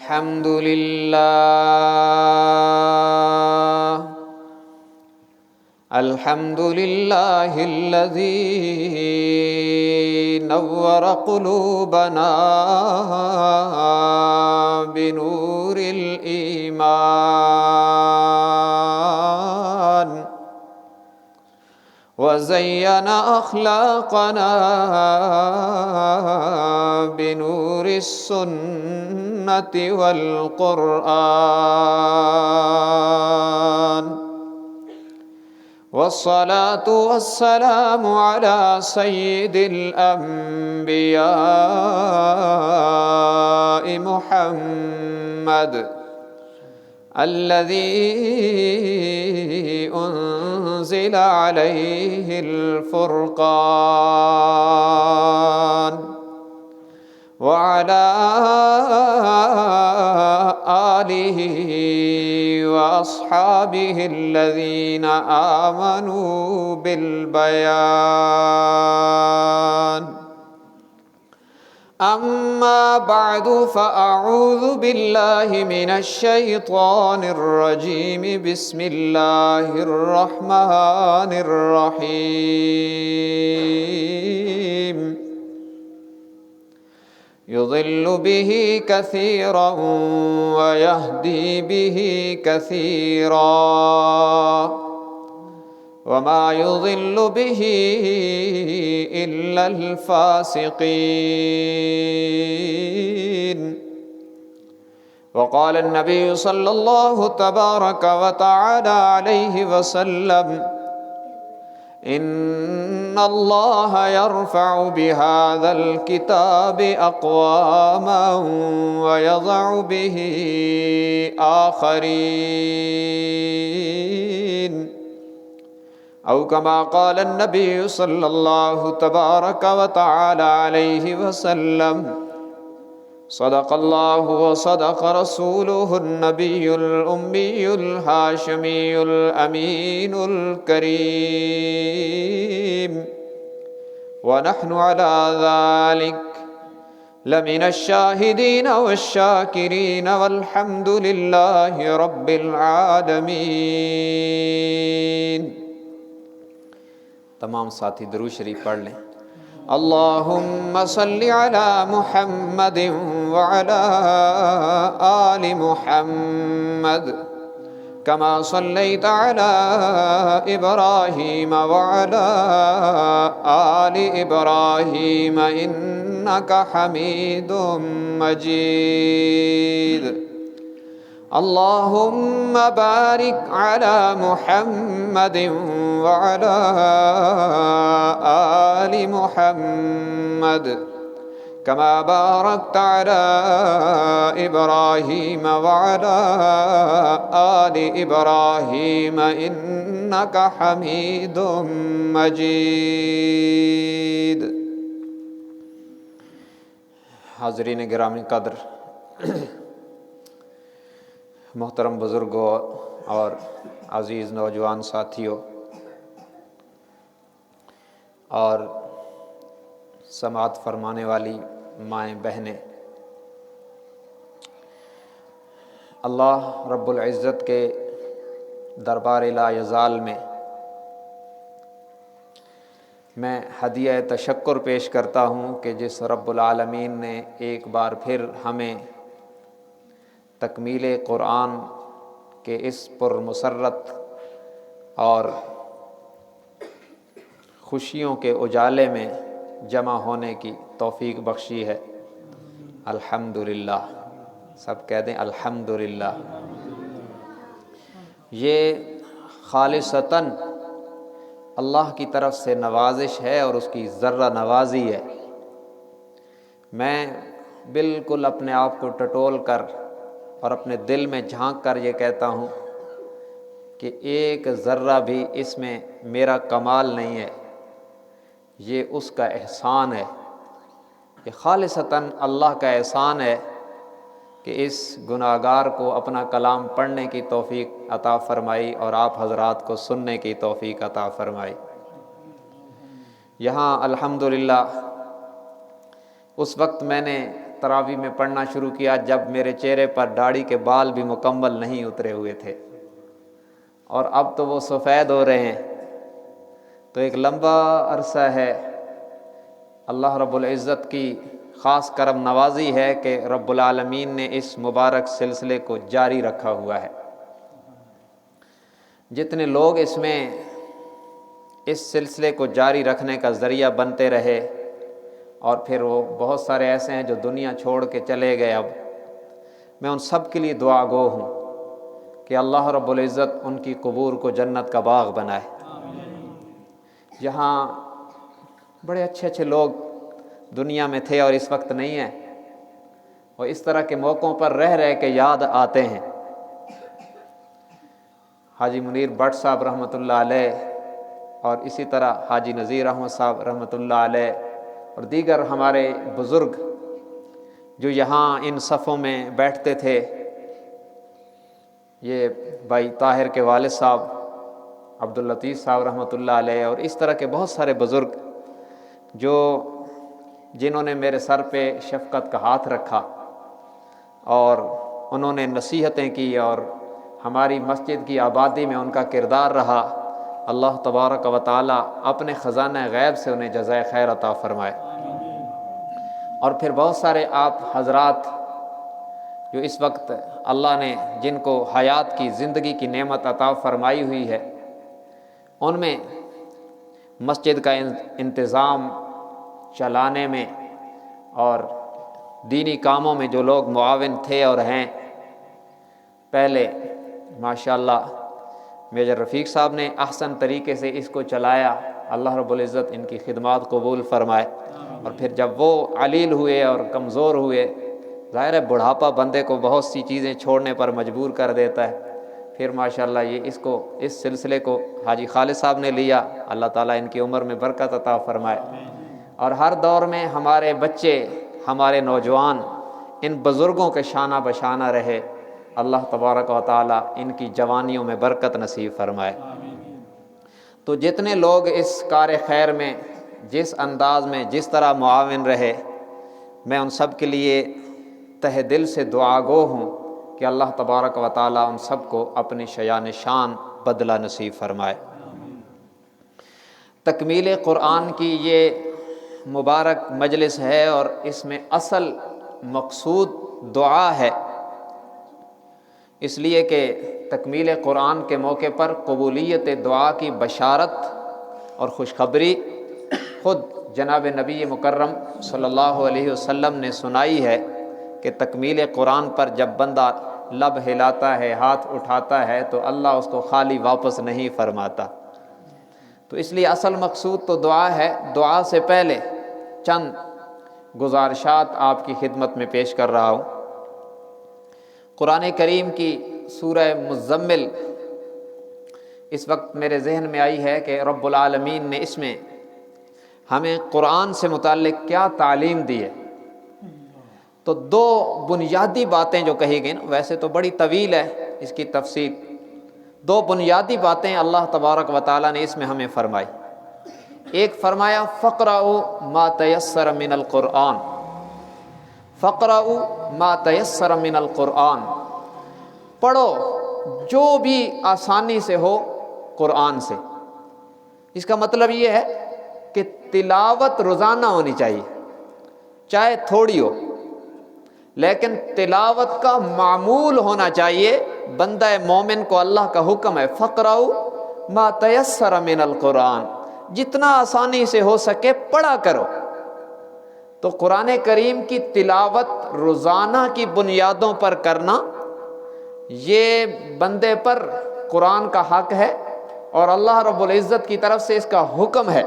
الحمد لله الحمد لله الذي نور قلوبنا بنور الإيمان وزين أخلاقنا بنور السنة والقرآن والصلاة والسلام على سيد الأنبياء محمد الذي أنزل عليه الفرقان وعلى آله وأصحابه الذين آمنوا بالبيان أما بعد فأعوذ بالله من الشيطان الرجيم بسم الله الرحمن الرحيم يضل به كثيرا ويهدي به كثيرا وما يضل به إلا الفاسقين وقال النبي صلى الله تبارك وتعالى عليه وسلم إن الله يرفع بهذا الكتاب أقواما ويضع به آخرين أو كما قال النبي صلى الله تبارك وتعالى عليه وسلم صدق الله وصدق رسوله النبي الأمي الهاشمي الأمين الكريم ونحن على ذلك لمن الشاهدين والشاكرين والحمد لله رب العالمين. تمام ساتھی درود شریف پڑھ لیں. اللهم صل على محمد وعلى آل محمد كما صليت على إبراهيم وعلى آل إبراهيم إنك حميد مجيد. اللهم بارك على محمد وعلى آل محمد كما باركت على إبراهيم وعلى آل إبراهيم إنك حميد مجيد. حاضرین گرامی قدر، محترم بزرگوں اور عزیز نوجوان ساتھیوں اور سماعت فرمانے والی مائیں بہنیں، اللہ رب العزت کے دربار لا یزال میں میں ہدیہ تشکر پیش کرتا ہوں کہ جس رب العالمین نے ایک بار پھر ہمیں تکمیل قرآن کے اس پرمسرت اور خوشیوں کے اجالے میں جمع ہونے کی توفیق بخشی ہے. الحمدللہ. سب کہہ دیں الحمدللہ. یہ خالصتاً اللہ کی طرف سے نوازش ہے اور اس کی ذرہ نوازی ہے. میں بالکل اپنے آپ کو ٹٹول کر اور اپنے دل میں جھانک کر یہ کہتا ہوں کہ ایک ذرہ بھی اس میں میرا کمال نہیں ہے، یہ اس کا احسان ہے. یہ خالصتاً اللہ کا احسان ہے کہ اس گناہگار کو اپنا کلام پڑھنے کی توفیق عطا فرمائی اور آپ حضرات کو سننے کی توفیق عطا فرمائی. یہاں الحمدللہ اس وقت میں نے تراویح میں پڑھنا شروع کیا جب میرے چہرے پر داڑھی کے بال بھی مکمل نہیں اترے ہوئے تھے، اور اب تو وہ سفید ہو رہے ہیں۔ تو ایک لمبا عرصہ ہے، اللہ رب العزت کی خاص کرم نوازی ہے کہ رب العالمین نے اس مبارک سلسلے کو جاری رکھا ہوا ہے۔ جتنے لوگ اس میں اس سلسلے کو جاری رکھنے کا ذریعہ بنتے رہے، اور پھر وہ بہت سارے ایسے ہیں جو دنیا چھوڑ کے چلے گئے، اب میں ان سب کے لیے دعا گو ہوں کہ اللہ رب العزت ان کی قبور کو جنت کا باغ بنائے۔ جہاں بڑے اچھے اچھے لوگ دنیا میں تھے اور اس وقت نہیں ہیں، وہ اس طرح کے موقعوں پر رہ رہ کے یاد آتے ہیں۔ حاجی منیر بٹ صاحب رحمۃ اللہ علیہ، اور اسی طرح حاجی نذیر احمد صاحب رحمۃ اللہ علیہ، اور دیگر ہمارے بزرگ جو یہاں ان صفوں میں بیٹھتے تھے، یہ بھائی طاہر کے والد صاحب عبداللطیف صاحب رحمۃ اللہ علیہ، اور اس طرح کے بہت سارے بزرگ جنہوں نے میرے سر پہ شفقت کا ہاتھ رکھا اور انہوں نے نصیحتیں کی، اور ہماری مسجد کی آبادی میں ان کا کردار رہا۔ اللہ تبارک و تعالی اپنے خزانہ غیب سے انہیں جزائے خیر عطا فرمائے۔ اور پھر بہت سارے آپ حضرات جو اس وقت اللہ نے جن کو حیات کی زندگی کی نعمت عطا فرمائی ہوئی ہے، ان میں مسجد کا انتظام چلانے میں اور دینی کاموں میں جو لوگ معاون تھے اور ہیں، پہلے ماشاءاللہ میجر رفیق صاحب نے احسن طریقے سے اس کو چلایا، اللہ رب العزت ان کی خدمات قبول فرمائے۔ اور پھر جب وہ علیل ہوئے اور کمزور ہوئے، ظاہر ہے بڑھاپا بندے کو بہت سی چیزیں چھوڑنے پر مجبور کر دیتا ہے، پھر ماشاءاللہ یہ اس سلسلے کو حاجی خالد صاحب نے لیا، اللہ تعالیٰ ان کی عمر میں برکت عطا فرمائے۔ اور ہر دور میں ہمارے بچے، ہمارے نوجوان ان بزرگوں کے شانہ بشانہ رہے، اللہ تبارک و تعالیٰ ان کی جوانیوں میں برکت نصیب فرمائے۔ تو جتنے لوگ اس کار خیر میں جس انداز میں جس طرح معاون رہے، میں ان سب کے لیے تہ دل سے دعا گو ہوں کہ اللہ تبارک و تعالیٰ ان سب کو اپنی شیان شان بدلہ نصیب فرمائے۔ تکمیل قرآن کی یہ مبارک مجلس ہے، اور اس میں اصل مقصود دعا ہے، اس لیے کہ تکمیل قرآن کے موقع پر قبولیت دعا کی بشارت اور خوشخبری خود جناب نبی مکرم صلی اللہ علیہ وسلم نے سنائی ہے کہ تکمیل قرآن پر جب بندہ لب ہلاتا ہے، ہاتھ اٹھاتا ہے، تو اللہ اس کو خالی واپس نہیں فرماتا۔ تو اس لیے اصل مقصود تو دعا ہے۔ دعا سے پہلے چند گزارشات آپ کی خدمت میں پیش کر رہا ہوں۔ قرآن کریم کی سورہ مزمل اس وقت میرے ذہن میں آئی ہے کہ رب العالمین نے اس میں ہمیں قرآن سے متعلق کیا تعلیم دی ہے۔ تو دو بنیادی باتیں جو کہی گئی نا، ویسے تو بڑی طویل ہے اس کی تفصیل، دو بنیادی باتیں اللہ تبارک و تعالیٰ نے اس میں ہمیں فرمائی۔ ایک فرمایا فقرؤ ما تیسر من القرآن، فقرؤ ما تیسر من القرآن، پڑھو جو بھی آسانی سے ہو قرآن سے۔ اس کا مطلب یہ ہے کہ تلاوت روزانہ ہونی چاہیے، چاہے تھوڑی ہو، لیکن تلاوت کا معمول ہونا چاہیے۔ بندہ مومن کو اللہ کا حکم ہے فقرؤ ما تیسر من القرآن، جتنا آسانی سے ہو سکے پڑھا کرو۔ تو قرآن کریم کی تلاوت روزانہ کی بنیادوں پر کرنا یہ بندے پر قرآن کا حق ہے، اور اللہ رب العزت کی طرف سے اس کا حکم ہے۔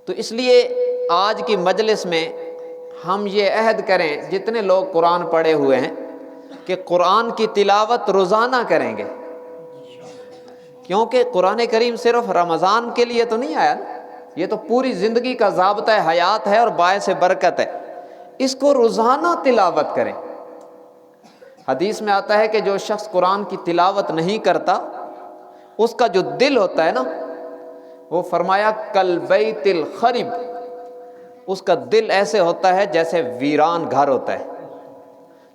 تو اس لیے آج کی مجلس میں ہم یہ عہد کریں، جتنے لوگ قرآن پڑھے ہوئے ہیں، کہ قرآن کی تلاوت روزانہ کریں گے، کیونکہ قرآن کریم صرف رمضان کے لیے تو نہیں آیا، یہ تو پوری زندگی کا ضابطہ حیات ہے اور باعث برکت ہے۔ اس کو روزانہ تلاوت کریں۔ حدیث میں آتا ہے کہ جو شخص قرآن کی تلاوت نہیں کرتا، اس کا جو دل ہوتا ہے نا، وہ فرمایا کل بیت الخرب، اس کا دل ایسے ہوتا ہے جیسے ویران گھر ہوتا ہے.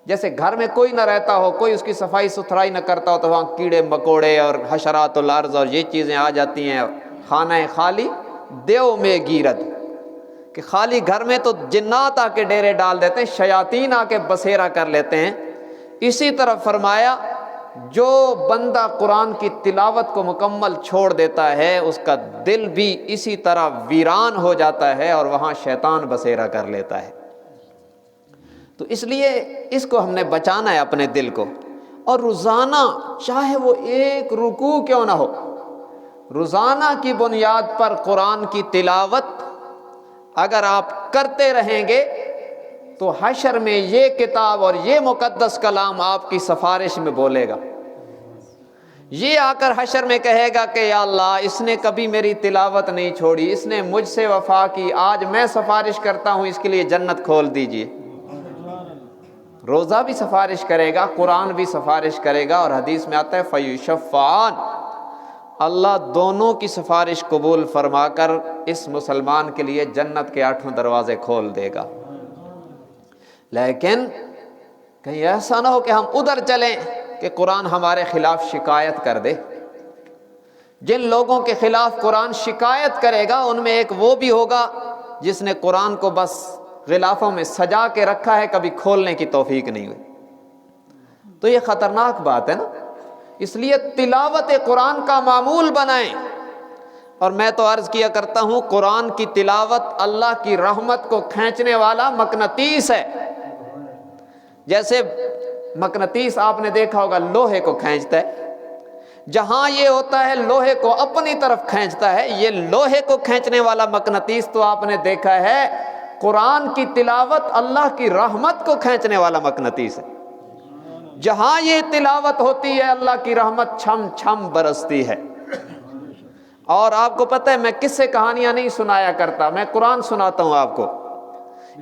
جیسے گھر میں کوئی نہ رہتا ہو، کوئی اس کی صفائی ستھرائی نہ کرتا ہو، تو وہاں کیڑے مکوڑے اور حشرات الارض اور یہ چیزیں آ جاتی ہیں. خانہ خالی دیو میں گیرد، کہ خالی گھر میں تو جنات آ کے ڈیرے ڈال دیتے ہیں، شیاطین آ کے بسیرا کر لیتے ہیں. اسی طرح فرمایا جو بندہ قرآن کی تلاوت کو مکمل چھوڑ دیتا ہے اس کا دل بھی اسی طرح ویران ہو جاتا ہے اور وہاں شیطان بسیرا کر لیتا ہے. تو اس لیے اس کو ہم نے بچانا ہے اپنے دل کو. اور روزانہ چاہے وہ ایک رکوع کیوں نہ ہو، روزانہ کی بنیاد پر قرآن کی تلاوت اگر آپ کرتے رہیں گے تو حشر میں یہ کتاب اور یہ مقدس کلام آپ کی سفارش میں بولے گا. یہ آ کر حشر میں کہے گا کہ یا اللہ اس نے کبھی میری تلاوت نہیں چھوڑی، اس نے مجھ سے وفا کی، آج میں سفارش کرتا ہوں اس کے لیے جنت کھول دیجئے. روزہ بھی سفارش کرے گا، قرآن بھی سفارش کرے گا، اور حدیث میں آتا ہے فیشفعان، اللہ دونوں کی سفارش قبول فرما کر اس مسلمان کے لیے جنت کے 8 دروازے کھول دے گا. لیکن کہیں ایسا نہ ہو کہ ہم ادھر چلیں کہ قرآن ہمارے خلاف شکایت کر دے. جن لوگوں کے خلاف قرآن شکایت کرے گا ان میں ایک وہ بھی ہوگا جس نے قرآن کو بس غلافوں میں سجا کے رکھا ہے، کبھی کھولنے کی توفیق نہیں ہوئی. تو یہ خطرناک بات ہے نا. اس لیے تلاوت قرآن کا معمول بنائیں. اور میں تو عرض کیا کرتا ہوں قرآن کی تلاوت اللہ کی رحمت کو کھینچنے والا مقناطیس ہے. جیسے مقناطیس آپ نے دیکھا ہوگا لوہے کو کھینچتا ہے، جہاں یہ ہوتا ہے لوہے کو اپنی طرف کھینچتا ہے. یہ لوہے کو کھینچنے والا مقناطیس تو آپ نے دیکھا ہے، قرآن کی تلاوت اللہ کی رحمت کو کھینچنے والا مقناطیس ہے. جہاں یہ تلاوت ہوتی ہے اللہ کی رحمت چھم چھم برستی ہے. اور آپ کو پتہ ہے میں کس سے کہانیاں نہیں سنایا کرتا، میں قرآن سناتا ہوں آپ کو.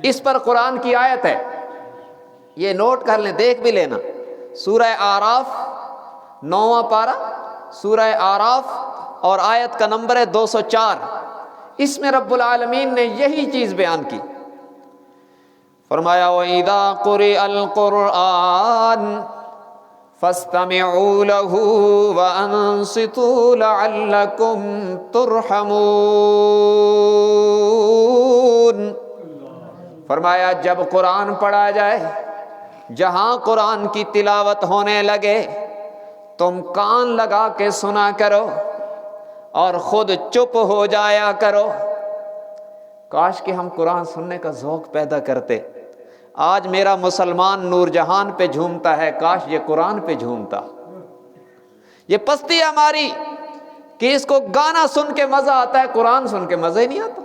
اس پر قرآن کی آیت ہے، یہ نوٹ کر لیں، دیکھ بھی لینا. سورہ آراف 9واں پارہ، سورہ آراف، اور آیت کا نمبر ہے 204. اس میں رب العالمین نے یہی چیز بیان کی. فرمایا وَإِذَا قُرِئَ الْقُرْآنُ فَاسْتَمِعُوا لَهُ وَأَنصِتُوا لَعَلَّكُمْ تُرْحَمُونَ. فرمایا جب قرآن پڑھا جائے، جہاں قرآن کی تلاوت ہونے لگے تم کان لگا کے سنا کرو اور خود چپ ہو جایا کرو. کاش کہ ہم قرآن سننے کا ذوق پیدا کرتے. آج میرا مسلمان نور جہان پہ جھومتا ہے، کاش یہ قرآن پہ جھومتا. یہ پستی ہماری کہ اس کو گانا سن کے مزہ آتا ہے، قرآن سن کے مزہ ہی نہیں آتا.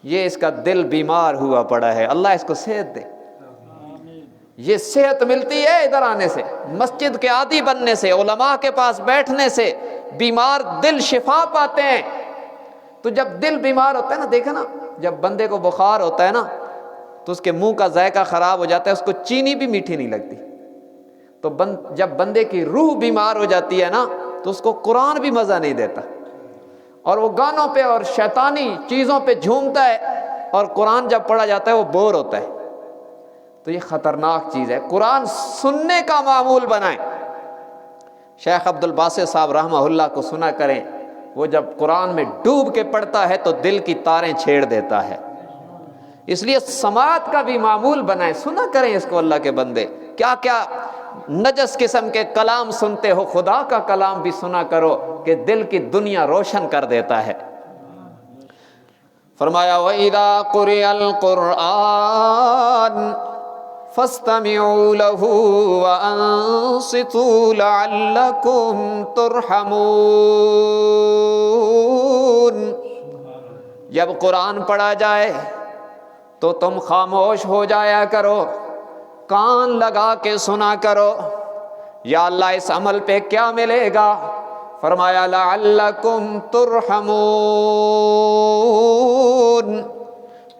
یہ اس کا دل بیمار ہوا پڑا ہے. اللہ اس کو صحت دے. یہ صحت ملتی ہے ادھر آنے سے، مسجد کے عادی بننے سے، علماء کے پاس بیٹھنے سے. بیمار دل شفا پاتے ہیں. تو جب دل بیمار ہوتا ہے نا، دیکھا نا جب بندے کو بخار ہوتا ہے نا تو اس کے منہ کا ذائقہ خراب ہو جاتا ہے، اس کو چینی بھی میٹھی نہیں لگتی. تو جب بندے کی روح بیمار ہو جاتی ہے نا تو اس کو قرآن بھی مزہ نہیں دیتا، اور وہ گانوں پہ اور شیطانی چیزوں پہ جھومتا ہے، اور قرآن جب پڑھا جاتا ہے وہ بور ہوتا ہے. تو یہ خطرناک چیز ہے. قرآن سننے کا معمول بنائیں. شیخ عبد الباسط صاحب رحمہ اللہ کو سنا کریں، وہ جب قرآن میں ڈوب کے پڑھتا ہے تو دل کی تاریں چھیڑ دیتا ہے. اس لیے سماعت کا بھی معمول بنائیں، سنا کریں اس کو اللہ کے بندے. کیا کیا نجس قسم کے کلام سنتے ہو، خدا کا کلام بھی سنا کرو کہ دل کی دنیا روشن کر دیتا ہے. فرمایا وَإِذَا قُرِئَ الْقُرْآنُ فَاسْتَمِعُوا لَهُ وَأَنصِتُوا لَعَلَّكُمْ تُرْحَمُونَ. جب قرآن پڑھا جائے تو تم خاموش ہو جایا کرو، کان لگا کے سنا کرو. یا اللہ اس عمل پہ کیا ملے گا؟ فرمایا لعلکم ترحمون.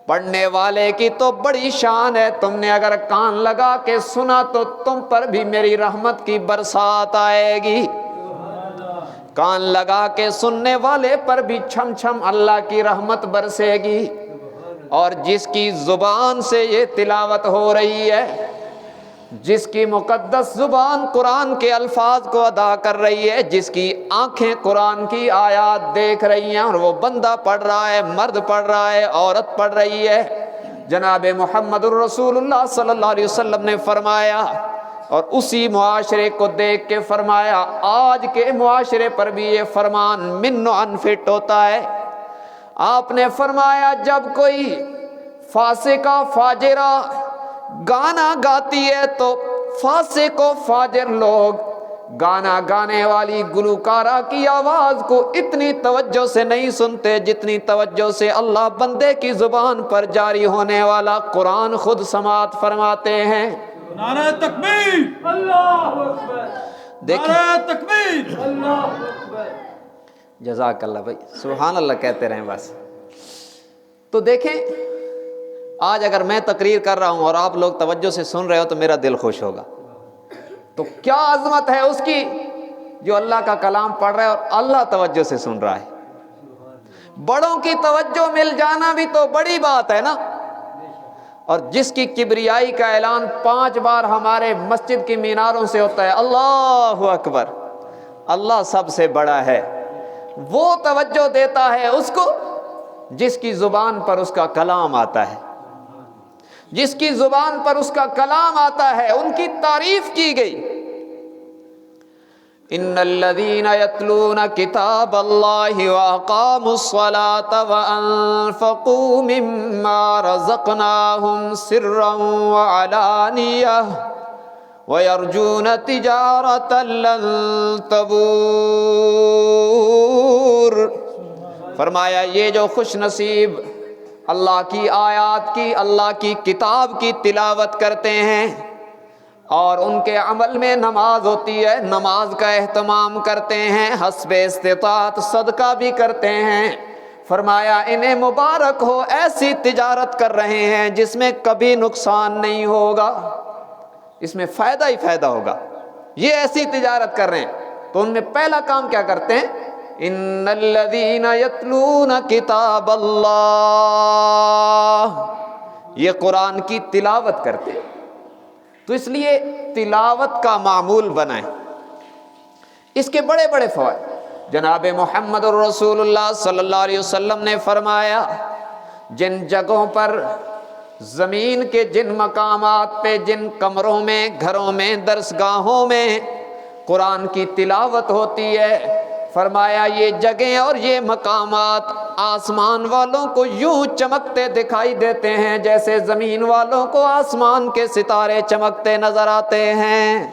پڑھنے والے کی تو بڑی شان ہے، تم نے اگر کان لگا کے سنا تو تم پر بھی میری رحمت کی برسات آئے گی. کان لگا کے سننے والے پر بھی چھم چھم اللہ کی رحمت برسے گی. اور جس کی زبان سے یہ تلاوت ہو رہی ہے، جس کی مقدس زبان قرآن کے الفاظ کو ادا کر رہی ہے، جس کی آنکھیں قرآن کی آیات دیکھ رہی ہیں، اور وہ بندہ پڑھ رہا ہے، مرد پڑھ رہا ہے، عورت پڑھ رہی ہے، جناب محمد الرسول اللہ صلی اللہ علیہ وسلم نے فرمایا، اور اسی معاشرے کو دیکھ کے فرمایا، آج کے معاشرے پر بھی یہ فرمان من و انفٹ ہوتا ہے۔ آپ نے فرمایا جب کوئی فاسقہ فاجرہ گانا گاتی ہے تو فاسق و فاجر لوگ گانا گانے والی گلوکارہ کی آواز کو اتنی توجہ سے نہیں سنتے جتنی توجہ سے اللہ بندے کی زبان پر جاری ہونے والا قرآن خود سماعت فرماتے ہیں۔ نعرہ تکبیر، اللہ اکبر، نعرہ تکبیر، اللہ اکبر۔ جزاک اللہ بھائی، سبحان اللہ کہتے رہیں بس۔ تو دیکھیں آج اگر میں تقریر کر رہا ہوں اور آپ لوگ توجہ سے سن رہے ہو تو میرا دل خوش ہوگا۔ تو کیا عظمت ہے اس کی جو اللہ کا کلام پڑھ رہا ہے اور اللہ توجہ سے سن رہا ہے۔ بڑوں کی توجہ مل جانا بھی تو بڑی بات ہے نا۔ اور جس کی کبریائی کا اعلان 5 بار ہمارے مسجد کی میناروں سے ہوتا ہے، اللہ اکبر، اللہ سب سے بڑا ہے، وہ توجہ دیتا ہے اس کو جس کی زبان پر اس کا کلام آتا ہے، جس کی زبان پر اس کا کلام آتا ہے، ان کی تعریف کی گئی۔ ان الذین یتلون کتاب اللہ واقاموا الصلاة وانفقوا مما رزقناہم سرا وعلانیہ وَيَرْجُونَ تِجَارَةً لَّن تَبُورَ۔ فرمایا یہ جو خوش نصیب اللہ کی آیات کی، اللہ کی کتاب کی تلاوت کرتے ہیں اور ان کے عمل میں نماز ہوتی ہے، نماز کا اہتمام کرتے ہیں، حسب استطاعت صدقہ بھی کرتے ہیں، فرمایا انہیں مبارک ہو، ایسی تجارت کر رہے ہیں جس میں کبھی نقصان نہیں ہوگا، اس میں فائدہ ہی فائدہ ہوگا، یہ ایسی تجارت کر رہے ہیں۔ تو ان میں پہلا کام کیا کرتے ہیں؟ ان الذین یتلون کتاب اللہ، یہ قرآن کی تلاوت کرتے ہیں۔ تو اس لیے تلاوت کا معمول بنائیں، اس کے بڑے بڑے فوائد۔ جناب محمد الرسول اللہ صلی اللہ علیہ وسلم نے فرمایا جن جگہوں پر، زمین کے جن مقامات پہ، جن کمروں میں، گھروں میں، درسگاہوں میں قرآن کی تلاوت ہوتی ہے، فرمایا یہ جگہیں اور یہ مقامات آسمان والوں کو یوں چمکتے دکھائی دیتے ہیں جیسے زمین والوں کو آسمان کے ستارے چمکتے نظر آتے ہیں۔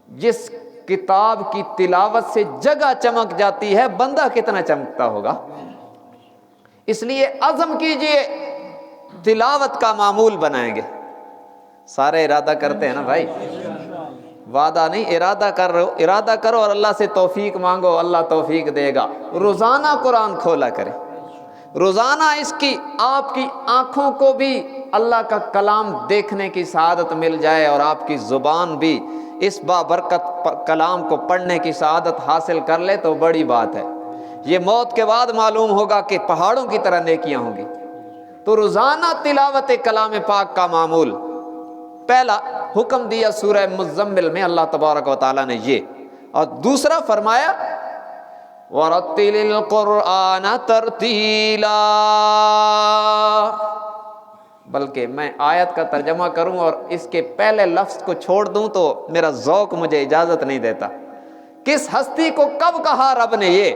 جس کتاب کی تلاوت سے جگہ چمک جاتی ہے، بندہ کتنا چمکتا ہوگا۔ اس لیے عزم کیجئے، تلاوت کا معمول بنائیں گے۔ سارے ارادہ کرتے ہیں نا بھائی، وعدہ نہیں، ارادہ کر رہے ہو، ارادہ کرو اور اللہ سے توفیق مانگو، اللہ توفیق دے گا۔ روزانہ قرآن کھولا کرے، روزانہ اس کی آپ کی آنکھوں کو بھی اللہ کا کلام دیکھنے کی سعادت مل جائے اور آپ کی زبان بھی اس بابرکت کلام کو پڑھنے کی سعادت حاصل کر لے تو بڑی بات ہے۔ یہ موت کے بعد معلوم ہوگا کہ پہاڑوں کی طرح نیکیاں ہوں گی۔ تو روزانہ تلاوت کلام پاک کا معمول، پہلا حکم دیا سورہ مزمل میں اللہ تبارک و تعالیٰ نے یہ، اور دوسرا فرمایا وَرَتِّلِ الْقُرْآنَ تَرْتِيلًا۔ بلکہ میں آیت کا ترجمہ کروں اور اس کے پہلے لفظ کو چھوڑ دوں تو میرا ذوق مجھے اجازت نہیں دیتا۔ کس ہستی کو کب کہا رب نے؟ یہ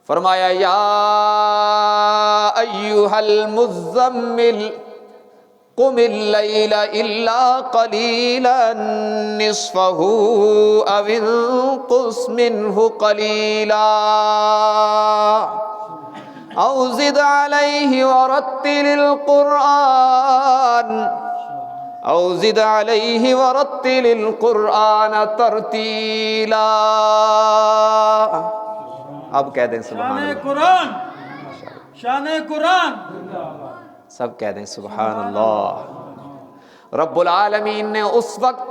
فرمایا یا ایھا المزمل قم اللیل الا قلیلا نصفہ او انقص منہ قلیلا او زد علیہ ورتل القرآن او زد علیہ ورتل القرآن ترتیلا۔ اب کہہ دیں سبحان اللہ، قرآن، شان قرآن، سب کہہ دیں سبحان اللہ۔ رب العالمین نے اس وقت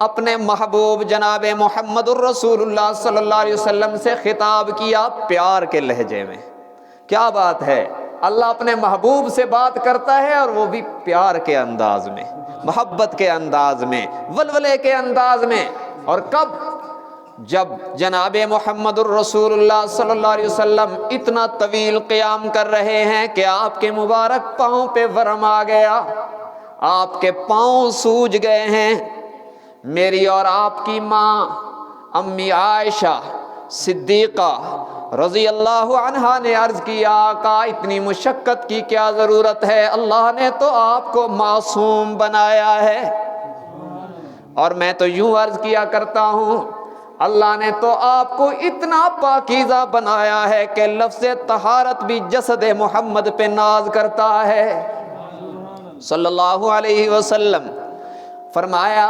اپنے محبوب جناب محمد الرسول اللہ صلی اللہ علیہ وسلم سے خطاب کیا پیار کے لہجے میں، کیا بات ہے، اللہ اپنے محبوب سے بات کرتا ہے اور وہ بھی پیار کے انداز میں، محبت کے انداز میں، ولولے کے انداز میں۔ اور کب؟ جب جناب محمد الرسول اللہ صلی اللہ علیہ وسلم اتنا طویل قیام کر رہے ہیں کہ آپ کے مبارک پاؤں پہ ورم آ گیا، آپ کے پاؤں سوج گئے ہیں۔ میری اور آپ کی ماں امی عائشہ صدیقہ رضی اللہ عنہا نے عرض کیا، آقا اتنی مشقت کی کیا ضرورت ہے، اللہ نے تو آپ کو معصوم بنایا ہے۔ اور میں تو یوں عرض کیا کرتا ہوں، اللہ نے تو آپ کو اتنا پاکیزہ بنایا ہے کہ لفظ طہارت بھی جسد محمد پہ ناز کرتا ہے صلی اللہ علیہ وسلم۔ فرمایا،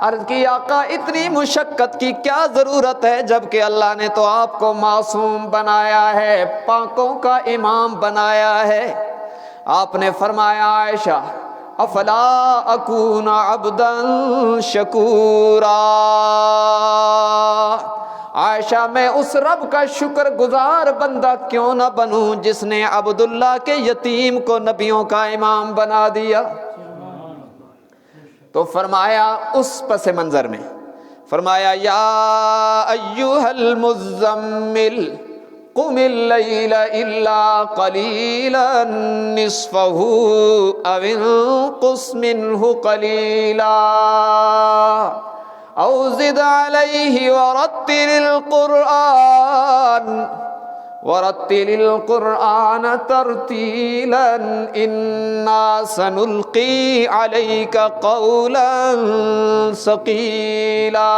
عرض کی آقا اتنی مشقت کی کیا ضرورت ہے جبکہ اللہ نے تو آپ کو معصوم بنایا ہے، پاکوں کا امام بنایا ہے۔ آپ نے فرمایا، عائشہ افلا اکون عبدا شکورا، عائشہ میں اس رب کا شکر گزار بندہ کیوں نہ بنوں جس نے عبداللہ کے یتیم کو نبیوں کا امام بنا دیا۔ تو فرمایا اس پس منظر میں فرمایا، یا ایھا المزمل قم اللیل الا قلیلا نصفہ او انقص منہ قلیلا او زد علیہ ورتل القرآن ترتیلا انا سنلقی علیک قولا ثقیلا۔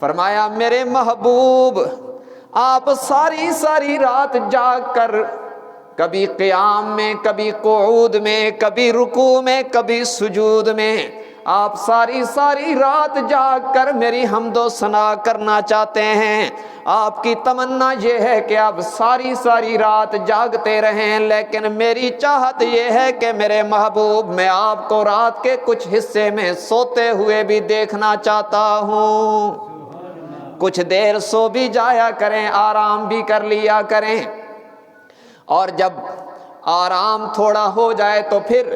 فرمایا، میرے محبوب آپ ساری رات جاگ کر، کبھی قیام میں، کبھی قعود میں، کبھی رکوع میں، کبھی سجود میں، آپ ساری رات جاگ کر میری حمد و ثنا کرنا چاہتے ہیں۔ آپ کی تمنا یہ ہے کہ آپ ساری رات جاگتے رہیں، لیکن میری چاہت یہ ہے کہ میرے محبوب میں آپ کو رات کے کچھ حصے میں سوتے ہوئے بھی دیکھنا چاہتا ہوں۔ کچھ دیر سو بھی جایا کریں، آرام بھی کر لیا کریں، اور جب آرام تھوڑا ہو جائے تو پھر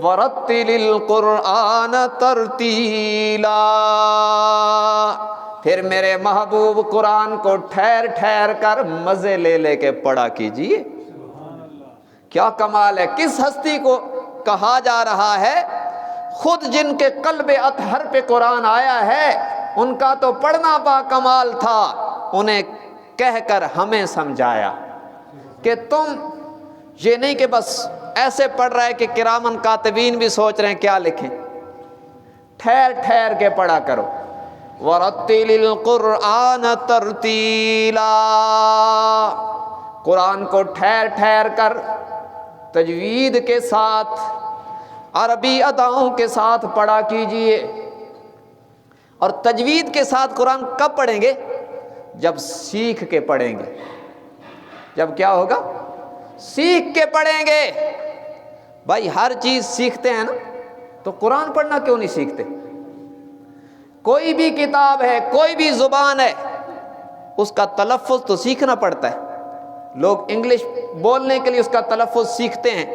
وَرَتِّلِ الْقُرْآنَ تَرْتِيلًا، پھر میرے محبوب قرآن کو ٹھہر کر مزے لے کے پڑھا کیجیے۔ کیا کمال ہے، کس ہستی کو کہا جا رہا ہے، خود جن کے قلب اطہر پہ قرآن آیا ہے ان کا تو پڑھنا با کمال تھا، انہیں کہہ کر ہمیں سمجھایا کہ تم یہ نہیں کہ بس ایسے پڑھ رہے کہ کرامن کاتبین بھی سوچ رہے ہیں کیا لکھیں، ٹھہر کے پڑھا کرو۔ وَرَتِّلِ الْقُرْآنَ تَرْتِيلًا، قرآن کو ٹھہر کر تجوید کے ساتھ، عربی اداؤں کے ساتھ پڑھا کیجئے۔ اور تجوید کے ساتھ قرآن کب پڑھیں گے؟ جب سیکھ کے پڑھیں گے۔ جب کیا ہوگا؟ سیکھ کے پڑھیں گے۔ بھائی ہر چیز سیکھتے ہیں نا، تو قرآن پڑھنا کیوں نہیں سیکھتے؟ کوئی بھی کتاب ہے، کوئی بھی زبان ہے، اس کا تلفظ تو سیکھنا پڑتا ہے۔ لوگ انگلش بولنے کے لیے اس کا تلفظ سیکھتے ہیں،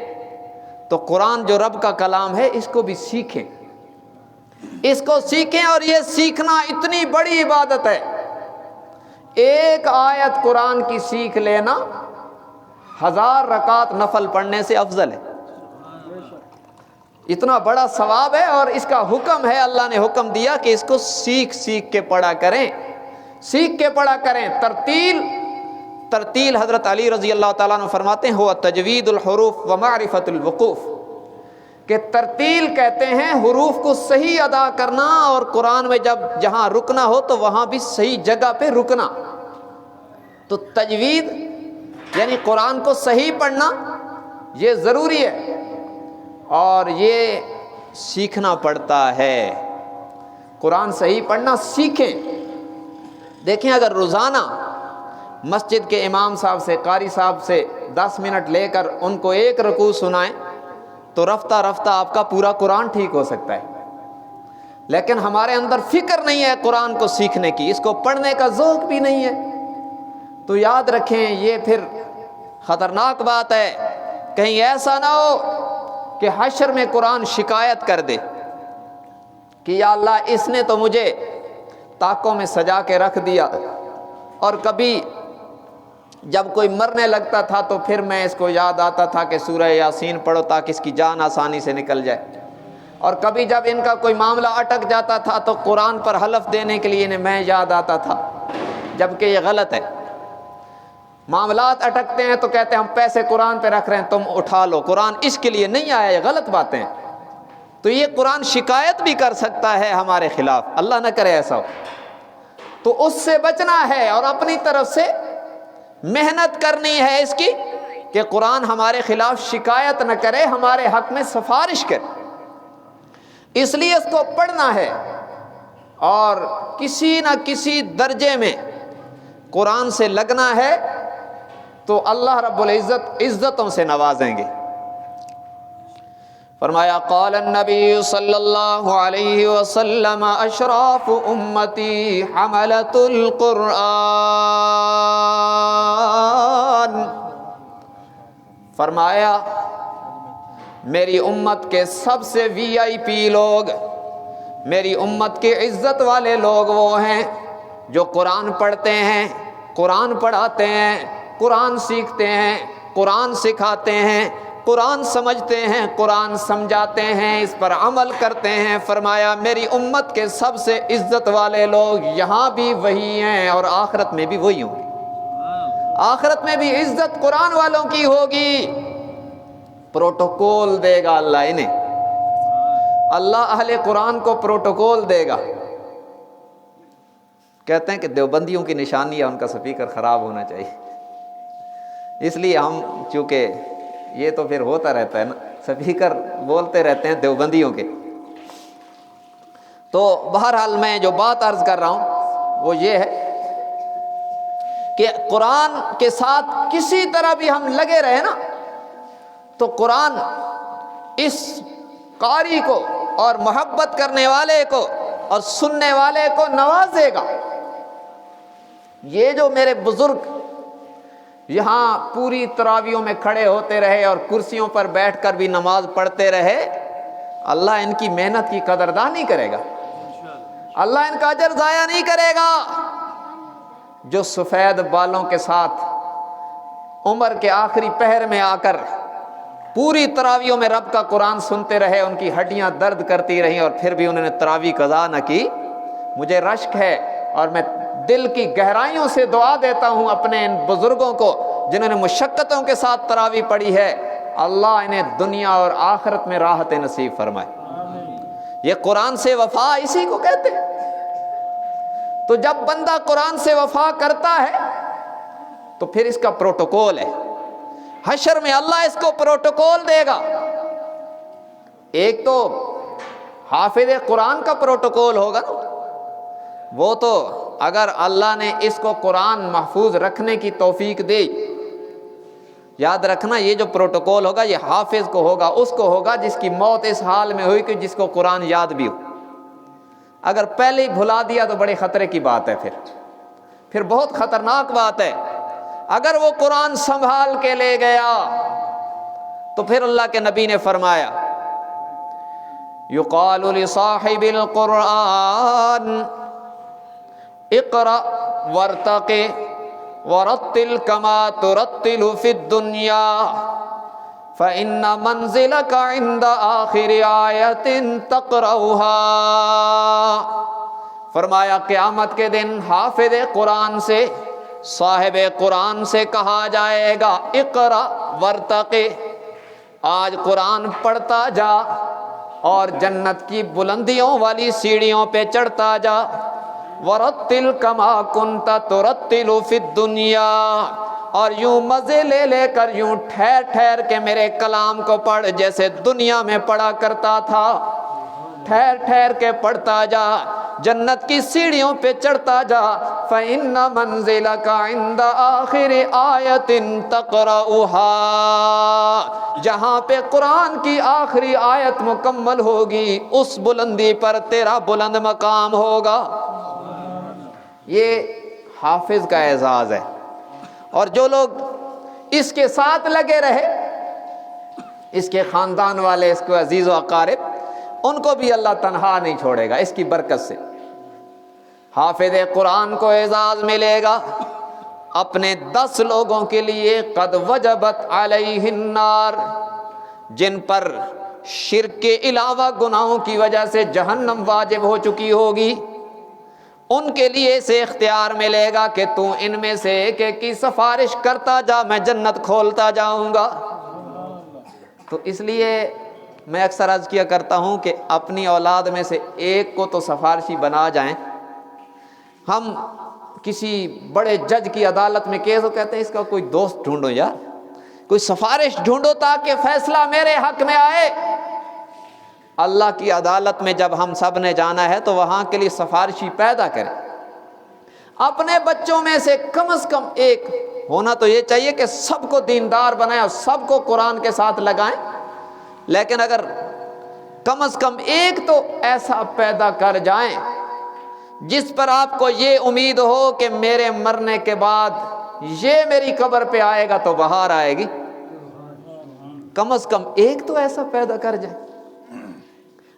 تو قرآن جو رب کا کلام ہے اس کو بھی سیکھیں، اس کو سیکھیں۔ اور یہ سیکھنا اتنی بڑی عبادت ہے، ایک آیت قرآن کی سیکھ لینا 1000 رکعت نفل پڑھنے سے افضل ہے۔ اتنا بڑا ثواب ہے، اور اس کا حکم ہے، اللہ نے حکم دیا کہ اس کو سیکھ کے پڑھا کریں، سیکھ کے پڑھا کریں۔ ترتیل حضرت علی رضی اللہ تعالیٰ عنہ فرماتے ہیں، ہوا تجوید الحروف و معرفت الوقوف، کہ ترتیل کہتے ہیں حروف کو صحیح ادا کرنا، اور قرآن میں جہاں رکنا ہو تو وہاں بھی صحیح جگہ پہ رکنا۔ تو تجوید یعنی قرآن کو صحیح پڑھنا یہ ضروری ہے، اور یہ سیکھنا پڑتا ہے۔ قرآن صحیح پڑھنا سیکھیں۔ دیکھیں، اگر روزانہ مسجد کے امام صاحب سے، قاری صاحب سے 10 منٹ لے کر ان کو ایک رکوع سنائیں تو رفتہ آپ کا پورا قرآن ٹھیک ہو سکتا ہے۔ لیکن ہمارے اندر فکر نہیں ہے قرآن کو سیکھنے کی، اس کو پڑھنے کا ذوق بھی نہیں ہے۔ تو یاد رکھیں یہ پھر خطرناک بات ہے، کہیں ایسا نہ ہو کہ حشر میں قرآن شکایت کر دے کہ یا اللہ اس نے تو مجھے طاقوں میں سجا کے رکھ دیا، اور کبھی جب کوئی مرنے لگتا تھا تو پھر میں اس کو یاد آتا تھا کہ سورہ یاسین پڑھو تاکہ اس کی جان آسانی سے نکل جائے، اور کبھی جب ان کا کوئی معاملہ اٹک جاتا تھا تو قرآن پر حلف دینے کے لیے انہیں میں یاد آتا تھا، جبکہ یہ غلط ہے۔ معاملات اٹکتے ہیں تو کہتے ہیں ہم پیسے قرآن پہ رکھ رہے ہیں تم اٹھا لو، قرآن اس کے لیے نہیں آیا، یہ غلط باتیں ہیں۔ تو یہ قرآن شکایت بھی کر سکتا ہے ہمارے خلاف، اللہ نہ کرے ایسا ہو، تو اس سے بچنا ہے اور اپنی طرف سے محنت کرنی ہے اس کی کہ قرآن ہمارے خلاف شکایت نہ کرے، ہمارے حق میں سفارش کرے۔ اس لیے اس کو پڑھنا ہے اور کسی نہ کسی درجے میں قرآن سے لگنا ہے تو اللہ رب العزت عزتوں سے نوازیں گے۔ فرمایا قال النبی صلی اللہ علیہ وسلم اشراف امتی حملۃ القرآن، فرمایا میری امت کے سب سے وی آئی پی لوگ، میری امت کے عزت والے لوگ وہ ہیں جو قرآن پڑھتے ہیں، قرآن پڑھاتے ہیں، قرآن سیکھتے ہیں، قرآن سکھاتے ہیں، قرآن سمجھتے ہیں، قرآن سمجھاتے ہیں، اس پر عمل کرتے ہیں۔ فرمایا میری امت کے سب سے عزت والے لوگ یہاں بھی وہی ہیں اور آخرت میں بھی وہی ہوں گے، آخرت میں بھی عزت قرآن والوں کی ہوگی۔ پروٹوکول دے گا اللہ انہیں، اللہ اہل قرآن کو پروٹوکول دے گا۔ کہتے ہیں کہ دیوبندیوں کی نشانی ہے ان کا سپیکر خراب ہونا چاہیے، اس لیے ہم چونکہ یہ تو پھر ہوتا رہتا ہے نا، سپیکر بولتے رہتے ہیں دیوبندیوں کے۔ تو بہرحال میں جو بات عرض کر رہا ہوں وہ یہ ہے کہ قرآن کے ساتھ کسی طرح بھی ہم لگے رہے نا تو قرآن اس قاری کو اور محبت کرنے والے کو اور سننے والے کو نوازے گا۔ یہ جو میرے بزرگ یہاں پوری تراویحوں میں کھڑے ہوتے رہے اور کرسیوں پر بیٹھ کر بھی نماز پڑھتے رہے، اللہ ان کی محنت کی قدردانی کرے گا، اللہ ان کا اجر ضائع نہیں کرے گا۔ جو سفید بالوں کے ساتھ عمر کے آخری پہر میں آ کر پوری تراویحوں میں رب کا قرآن سنتے رہے، ان کی ہڈیاں درد کرتی رہیں اور پھر بھی انہوں نے تراویح قضا نہ کی، مجھے رشک ہے اور میں دل کی گہرائیوں سے دعا دیتا ہوں اپنے ان بزرگوں کو جنہوں نے مشقتوں کے ساتھ تراویح پڑھی ہے، اللہ انہیں دنیا اور آخرت میں راحت نصیب فرمائے۔ یہ قرآن سے وفا اسی کو کہتے ہیں۔ تو جب بندہ قرآن سے وفا کرتا ہے تو پھر اس کا پروٹوکول ہے، حشر میں اللہ اس کو پروٹوکول دے گا۔ ایک تو حافظ قرآن کا پروٹوکول ہوگا نا، وہ تو اگر اللہ نے اس کو قرآن محفوظ رکھنے کی توفیق دی، یاد رکھنا یہ جو پروٹوکول ہوگا یہ حافظ کو ہوگا، اس کو ہوگا جس کی موت اس حال میں ہوئی کہ جس کو قرآن یاد بھی ہو۔ اگر پہلے ہی بھلا دیا تو بڑے خطرے کی بات ہے، پھر بہت خطرناک بات ہے۔ اگر وہ قرآن سنبھال کے لے گیا تو پھر اللہ کے نبی نے فرمایا یقال لصاحب القرآن اقرأ وارتق ورتل كما ترتل في الدنيا فإن منزلك عند آخر آية تقرأها۔ فرمایا قیامت کے دن حافظ قرآن سے، صاحب قرآن سے کہا جائے گا اقرأ ورتق، آج قرآن پڑھتا جا اور جنت کی بلندیوں والی سیڑھیوں پہ چڑھتا جا، ورتل کما کنت ترتل فی الدنیا، اور یوں مزے لے لے کر یوں ٹھہر ٹھہر کے میرے کلام کو پڑھ جیسے دنیا میں پڑھا کرتا تھا، ٹھہر ٹھہر کے پڑھتا جا، جنت کی سیڑھیوں پہ چڑھتا جا۔ فَإِنَّ مَنزِلَكَ عِنْدَ آخِرِ آیَةٍ تَقْرَؤُهَا، جہاں پہ قرآن کی آخری آیت مکمل ہوگی اس بلندی پر تیرا بلند مقام ہوگا۔ یہ حافظ کا اعزاز ہے، اور جو لوگ اس کے ساتھ لگے رہے، اس کے خاندان والے، اس کے عزیز و اقارب، ان کو بھی اللہ تنہا نہیں چھوڑے گا اس کی برکت سے۔ حافظ قرآن کو اعزاز ملے گا اپنے 10 لوگوں کے لیے، قد وجبت علیہ النار، جن پر شرک کے علاوہ گناہوں کی وجہ سے جہنم واجب ہو چکی ہوگی، ان کے لیے اسے اختیار ملے گا کہ تو ان میں سے ایک ایک کی سفارش کرتا جا، میں جنت کھولتا جاؤں گا۔ تو اس لیے میں اکثر عرض کیا کرتا ہوں کہ اپنی اولاد میں سے ایک کو تو سفارشی بنا جائیں۔ ہم کسی بڑے جج کی عدالت میں کیس ہو، کہتے ہیں اس کا کوئی دوست ڈھونڈو یار، کوئی سفارش ڈھونڈو تاکہ فیصلہ میرے حق میں آئے۔ اللہ کی عدالت میں جب ہم سب نے جانا ہے تو وہاں کے لیے سفارشی پیدا کریں۔ اپنے بچوں میں سے کم از کم ایک ہونا تو یہ چاہیے کہ سب کو دیندار بنائیں اور سب کو قرآن کے ساتھ لگائیں، لیکن اگر کم از کم ایک تو ایسا پیدا کر جائیں جس پر آپ کو یہ امید ہو کہ میرے مرنے کے بعد یہ میری قبر پہ آئے گا تو بہار آئے گی، کم از کم ایک تو ایسا پیدا کر جائیں۔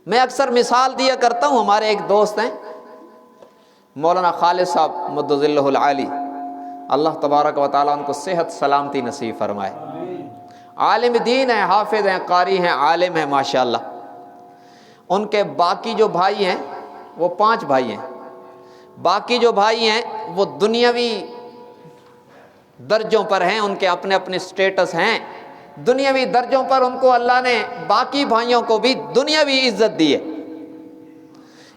میں اکثر مثال دیا کرتا ہوں، ہمارے ایک دوست ہیں مولانا خالد صاحب مدظلہ العالی، اللہ تبارک و تعالیٰ ان کو صحت سلامتی نصیب فرمائے، عالم دین ہیں، حافظ ہیں، قاری ہیں، عالم ہیں ماشاءاللہ۔ ان کے باقی جو بھائی ہیں وہ 5 بھائی ہیں، باقی جو بھائی ہیں وہ دنیاوی درجوں پر ہیں، ان کے اپنے اپنے سٹیٹس ہیں دنیاوی درجوں پر، ان کو اللہ نے باقی بھائیوں کو بھی دنیاوی عزت دی ہے۔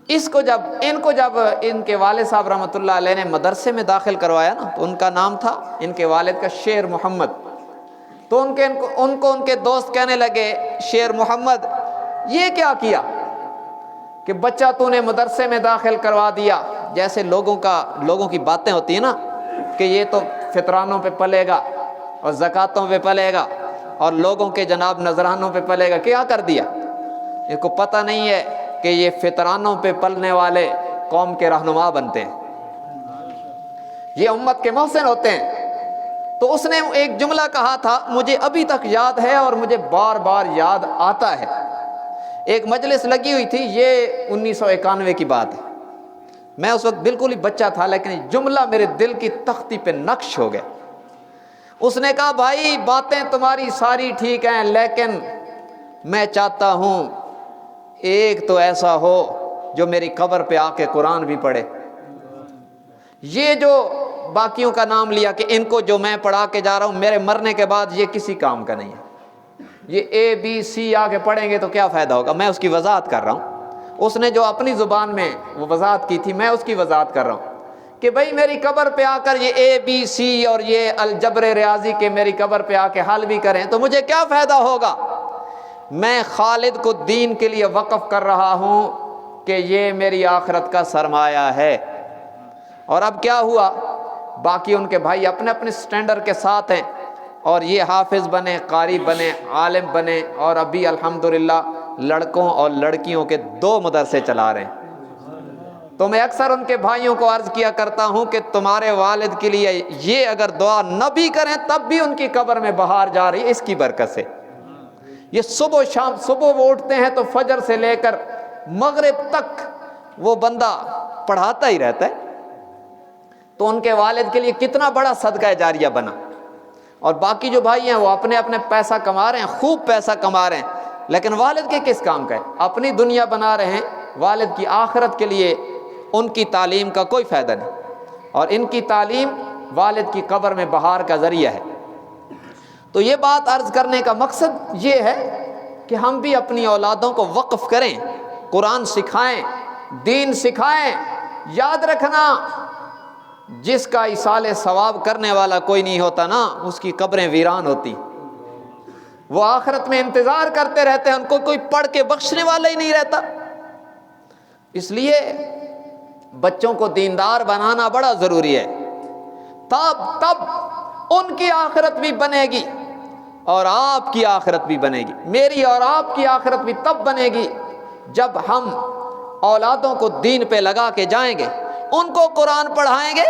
ان کو جب ان کے والد صاحب رحمۃ اللہ علیہ نے مدرسے میں داخل کروایا نا، تو ان کا نام تھا ان کے والد کا شیر محمد، تو ان کو ان کے دوست کہنے لگے شیر محمد یہ کیا کیا کہ بچہ تو نے مدرسے میں داخل کروا دیا، جیسے لوگوں کی باتیں ہوتی ہیں نا کہ یہ تو فطرانوں پہ پلے گا اور زکاتوں پہ پلے گا اور لوگوں کے جناب نذرانوں پہ پلے گا، کیا کر دیا؟ ان کو پتہ نہیں ہے کہ یہ فطرانوں پہ پلنے والے قوم کے رہنما بنتے ہیں، یہ امت کے محسن ہوتے ہیں۔ تو اس نے ایک جملہ کہا تھا، مجھے ابھی تک یاد ہے اور مجھے بار بار یاد آتا ہے۔ ایک مجلس لگی ہوئی تھی، یہ 1991 کی بات ہے، میں اس وقت بالکل ہی بچہ تھا، لیکن یہ جملہ میرے دل کی تختی پہ نقش ہو گیا۔ اس نے کہا بھائی باتیں تمہاری ساری ٹھیک ہیں، لیکن میں چاہتا ہوں ایک تو ایسا ہو جو میری قبر پہ آ کے قرآن بھی پڑھے۔ یہ جو باقیوں کا نام لیا کہ ان کو جو میں پڑھا کے جا رہا ہوں میرے مرنے کے بعد یہ کسی کام کا نہیں ہے، یہ ABC آ کے پڑھیں گے تو کیا فائدہ ہوگا؟ میں اس کی وضاحت کر رہا ہوں، اس نے جو اپنی زبان میں وہ وضاحت کی تھی میں اس کی وضاحت کر رہا ہوں کہ بھائی میری قبر پہ آ کر یہ ABC اور یہ الجبر ریاضی کے میری قبر پہ آ کے حل بھی کریں تو مجھے کیا فائدہ ہوگا؟ میں خالد کو دین کے لیے وقف کر رہا ہوں کہ یہ میری آخرت کا سرمایہ ہے۔ اور اب کیا ہوا؟ باقی ان کے بھائی اپنے اپنے سٹینڈرڈ کے ساتھ ہیں اور یہ حافظ بنے، قاری بنے، عالم بنے، اور ابھی الحمدللہ لڑکوں اور لڑکیوں کے 2 مدرسے چلا رہے ہیں۔ تو میں اکثر ان کے بھائیوں کو عرض کیا کرتا ہوں کہ تمہارے والد کے لیے یہ اگر دعا نہ بھی کریں تب بھی ان کی قبر میں بہار جا رہی ہے اس کی برکت سے۔ یہ صبح شام، صبح وہ اٹھتے ہیں تو فجر سے لے کر مغرب تک وہ بندہ پڑھاتا ہی رہتا ہے، تو ان کے والد کے لیے کتنا بڑا صدقہ جاریہ بنا۔ اور باقی جو بھائی ہیں وہ اپنے اپنے پیسہ کما رہے ہیں، خوب پیسہ کما رہے ہیں، لیکن والد کے کس کام کا ہے؟ اپنی دنیا بنا رہے ہیں، والد کی آخرت کے لیے ان کی تعلیم کا کوئی فائدہ نہیں، اور ان کی تعلیم والد کی قبر میں بہار کا ذریعہ ہے۔ تو یہ بات عرض کرنے کا مقصد یہ ہے کہ ہم بھی اپنی اولادوں کو وقف کریں، قرآن سکھائیں، دین سکھائیں۔ یاد رکھنا جس کا ایصال ثواب کرنے والا کوئی نہیں ہوتا نا، اس کی قبریں ویران ہوتی، وہ آخرت میں انتظار کرتے رہتے ہیں، ان کو کوئی پڑھ کے بخشنے والا ہی نہیں رہتا۔ اس لیے بچوں کو دیندار بنانا بڑا ضروری ہے، تب ان کی آخرت بھی بنے گی اور آپ کی آخرت بھی بنے گی، میری اور آپ کی آخرت بھی تب بنے گی جب ہم اولادوں کو دین پہ لگا کے جائیں گے، ان کو قرآن پڑھائیں گے،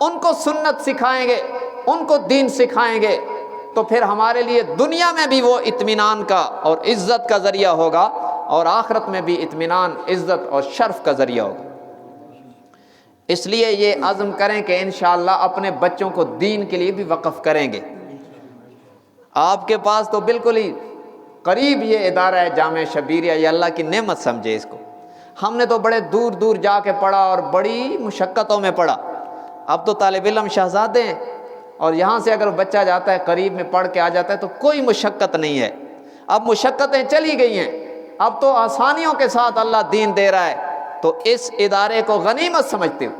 ان کو سنت سکھائیں گے، ان کو دین سکھائیں گے تو پھر ہمارے لیے دنیا میں بھی وہ اطمینان کا اور عزت کا ذریعہ ہوگا اور آخرت میں بھی اطمینان، عزت اور شرف کا ذریعہ ہوگا۔ اس لیے یہ عزم کریں کہ انشاءاللہ اپنے بچوں کو دین کے لیے بھی وقف کریں گے۔ آپ کے پاس تو بالکل ہی قریب یہ ادارہ ہے جامعہ شبیریہ، یہ اللہ کی نعمت سمجھے اس کو۔ ہم نے تو بڑے دور دور جا کے پڑھا اور بڑی مشقتوں میں پڑھا، اب تو طالب علم شہزادے ہیں، اور یہاں سے اگر بچہ جاتا ہے قریب میں پڑھ کے آ جاتا ہے تو کوئی مشقت نہیں ہے۔ اب مشقتیں چلی گئی ہیں، اب تو آسانیوں کے ساتھ اللہ دین دے رہا ہے۔ تو اس ادارے کو غنیمت سمجھتے ہو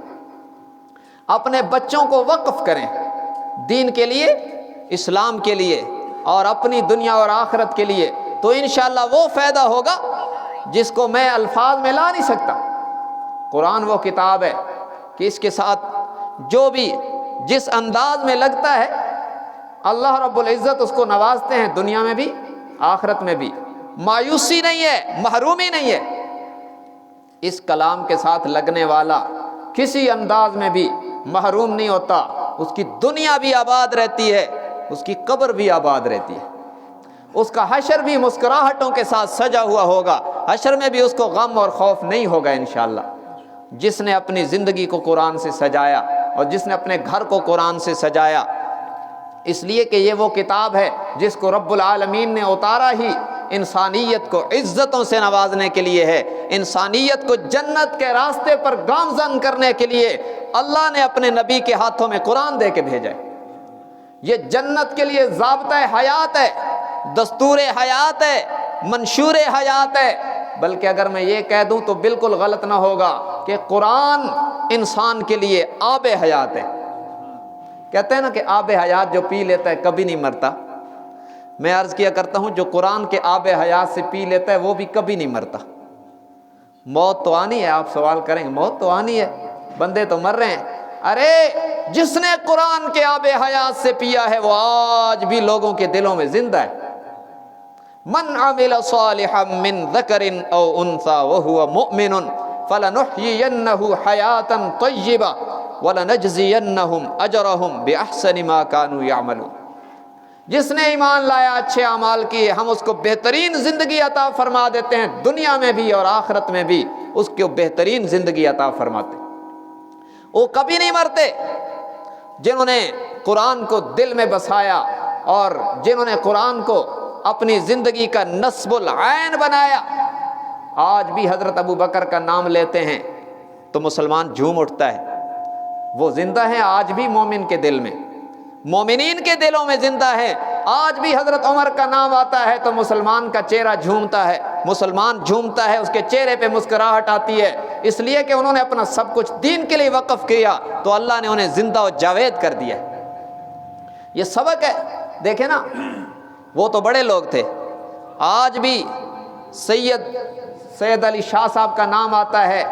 اپنے بچوں کو وقف کریں دین کے لیے، اسلام کے لیے، اور اپنی دنیا اور آخرت کے لیے، تو انشاءاللہ وہ فائدہ ہوگا جس کو میں الفاظ میں لا نہیں سکتا۔ قرآن وہ کتاب ہے کہ اس کے ساتھ جو بھی جس انداز میں لگتا ہے اللہ رب العزت اس کو نوازتے ہیں، دنیا میں بھی آخرت میں بھی۔ مایوسی نہیں ہے، محرومی نہیں ہے۔ اس کلام کے ساتھ لگنے والا کسی انداز میں بھی محروم نہیں ہوتا، اس کی دنیا بھی آباد رہتی ہے، اس کی قبر بھی آباد رہتی ہے، اس کا حشر بھی مسکراہٹوں کے ساتھ سجا ہوا ہوگا، حشر میں بھی اس کو غم اور خوف نہیں ہوگا انشاءاللہ۔ جس نے اپنی زندگی کو قرآن سے سجایا اور جس نے اپنے گھر کو قرآن سے سجایا، اس لیے کہ یہ وہ کتاب ہے جس کو رب العالمین نے اتارا ہی انسانیت کو عزتوں سے نوازنے کے لیے ہے، انسانیت کو جنت کے راستے پر گامزن کرنے کے لیے اللہ نے اپنے نبی کے ہاتھوں میں قرآن دے کے بھیجا ہے۔ یہ جنت کے لیے ضابطہ حیات ہے، دستور حیات ہے، منشور حیات ہے۔ بلکہ اگر میں یہ کہہ دوں تو بالکل غلط نہ ہوگا کہ قرآن انسان کے لیے آب حیات ہے۔ کہتے ہیں نا کہ آب حیات جو پی لیتا ہے کبھی نہیں مرتا۔ میں عرض کیا کرتا ہوں جو قرآن کے آب حیات سے پی لیتا ہے وہ بھی کبھی نہیں مرتا۔ موت تو آنی ہے، آپ سوال کریں گے موت تو آنی ہے، بندے تو مر رہے ہیں۔ ارے جس نے قرآن کے آب حیات سے پیا ہے وہ آج بھی لوگوں کے دلوں میں زندہ ہے۔ من عمل صالحا من ذکر او انثى وهو مؤمن فلنحيينه حیاتا طیبہ ولنجزینہم اجرہم باحسن ما كانوا يعملون۔ جس نے ایمان لایا، اچھے اعمال کیے، ہم اس کو بہترین زندگی عطا فرما دیتے ہیں، دنیا میں بھی اور آخرت میں بھی اس کو بہترین زندگی عطا فرماتے ہیں۔ وہ کبھی نہیں مرتے جنہوں نے قرآن کو دل میں بسایا اور جنہوں نے قرآن کو اپنی زندگی کا نصب العین بنایا۔ آج بھی حضرت ابو بکر کا نام لیتے ہیں تو مسلمان جھوم اٹھتا ہے، وہ زندہ ہیں آج بھی مومن کے دل میں، مومنین کے دلوں میں زندہ ہے۔ آج بھی حضرت عمر کا نام آتا ہے تو مسلمان کا چہرہ جھومتا ہے، مسلمان جھومتا ہے، اس کے چہرے پہ مسکراہٹ آتی ہے، اس لیے کہ انہوں نے اپنا سب کچھ دین کے لیے وقف کیا تو اللہ نے انہیں زندہ و جاوید کر دیا۔ یہ سبق ہے۔ دیکھیں نا، وہ تو بڑے لوگ تھے، آج بھی سید علی شاہ صاحب کا نام آتا ہے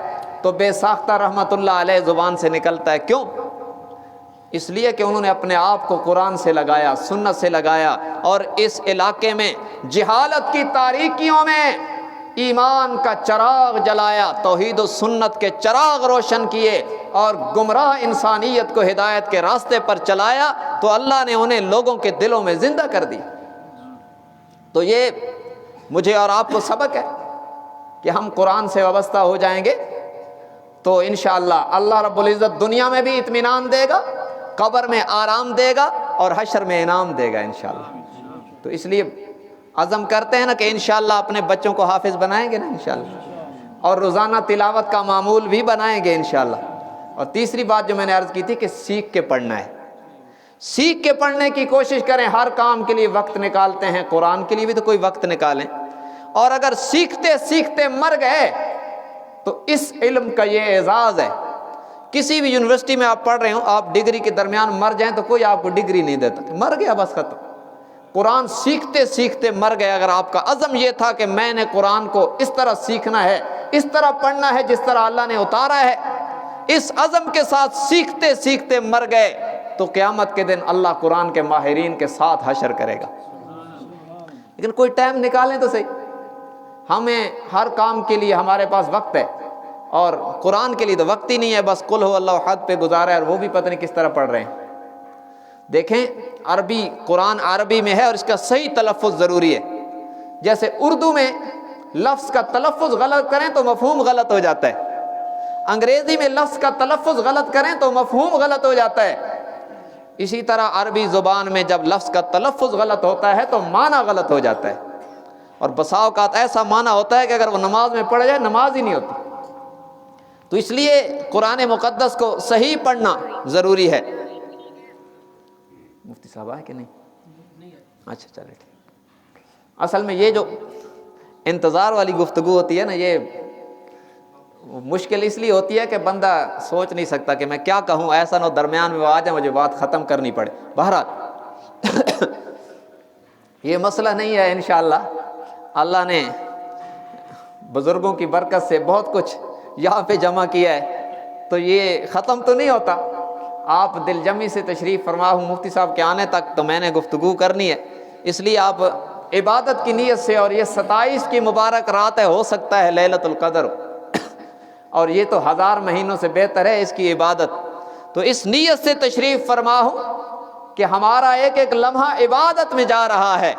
تو بے ساختہ رحمت اللہ علیہ زبان سے نکلتا ہے۔ کیوں؟ اس لیے کہ انہوں نے اپنے آپ کو قرآن سے لگایا، سنت سے لگایا، اور اس علاقے میں جہالت کی تاریکیوں میں ایمان کا چراغ جلایا، توحید و سنت کے چراغ روشن کیے اور گمراہ انسانیت کو ہدایت کے راستے پر چلایا تو اللہ نے انہیں لوگوں کے دلوں میں زندہ کر دی۔ تو یہ مجھے اور آپ کو سبق ہے کہ ہم قرآن سے وابستہ ہو جائیں گے تو انشاءاللہ اللہ رب العزت دنیا میں بھی اطمینان دے گا، قبر میں آرام دے گا اور حشر میں انعام دے گا انشاءاللہ۔ تو اس لیے عزم کرتے ہیں نا کہ انشاءاللہ اپنے بچوں کو حافظ بنائیں گے نا انشاءاللہ، اور روزانہ تلاوت کا معمول بھی بنائیں گے انشاءاللہ۔ اور تیسری بات جو میں نے عرض کی تھی کہ سیکھ کے پڑھنا ہے، سیکھ کے پڑھنے کی کوشش کریں۔ ہر کام کے لیے وقت نکالتے ہیں، قرآن کے لیے بھی تو کوئی وقت نکالیں، اور اگر سیکھتے سیکھتے مر گئے تو اس علم کا یہ اعزاز ہے۔ کسی بھی یونیورسٹی میں آپ پڑھ رہے ہوں، آپ ڈگری کے درمیان مر جائیں تو کوئی آپ کو ڈگری نہیں دیتا، مر گیا بس ختم۔ قرآن سیکھتے سیکھتے مر گئے۔ اگر آپ کا عزم یہ تھا کہ میں نے قرآن کو اس طرح سیکھنا ہے، اس طرح پڑھنا ہے جس طرح اللہ نے اتارا ہے، اس عزم کے ساتھ سیکھتے سیکھتے مر گئے تو قیامت کے دن اللہ قرآن کے ماہرین کے ساتھ حشر کرے گا۔ لیکن کوئی ٹائم نکالیں تو صحیح۔ ہمیں ہر کام کے لیے ہمارے پاس وقت ہے اور قرآن کے لیے تو وقت ہی نہیں ہے، بس قل ہو اللہ احد پہ گزارا ہے اور وہ بھی پتہ نہیں کس طرح پڑھ رہے ہیں۔ دیکھیں عربی، قرآن عربی میں ہے اور اس کا صحیح تلفظ ضروری ہے. جیسے اردو میں لفظ کا تلفظ غلط کریں تو مفہوم غلط ہو جاتا ہے، انگریزی میں لفظ کا تلفظ غلط کریں تو مفہوم غلط ہو جاتا ہے. اسی طرح عربی زبان میں جب لفظ کا تلفظ غلط ہوتا ہے تو معنی غلط ہو جاتا ہے، اور بسا اوقات ایسا معنی ہوتا ہے کہ اگر وہ نماز میں پڑھ جائے نماز ہی نہیں ہوتی. تو اس لیے قرآن مقدس کو صحیح پڑھنا ضروری ہے. مفتی صاحب آئے کہ نہیں؟ اچھا چلے ٹھیک. اصل میں یہ جو انتظار والی گفتگو ہوتی ہے نا، یہ مشکل اس لیے ہوتی ہے کہ بندہ سوچ نہیں سکتا کہ میں کیا کہوں، ایسا نہ درمیان میں وہ آ جائے مجھے بات ختم کرنی پڑے. بہرحال یہ مسئلہ نہیں ہے، انشاءاللہ اللہ نے بزرگوں کی برکت سے بہت کچھ یہاں پہ جمع کیا ہے، تو یہ ختم تو نہیں ہوتا. آپ دل جمی سے تشریف فرما ہوں، مفتی صاحب کے آنے تک تو میں نے گفتگو کرنی ہے، اس لیے آپ عبادت کی نیت سے، اور یہ 27 کی مبارک رات ہے، ہو سکتا ہے لیلۃ القدر، اور یہ تو 1000 مہینوں سے بہتر ہے اس کی عبادت. تو اس نیت سے تشریف فرما ہوں کہ ہمارا ایک ایک لمحہ عبادت میں جا رہا ہے.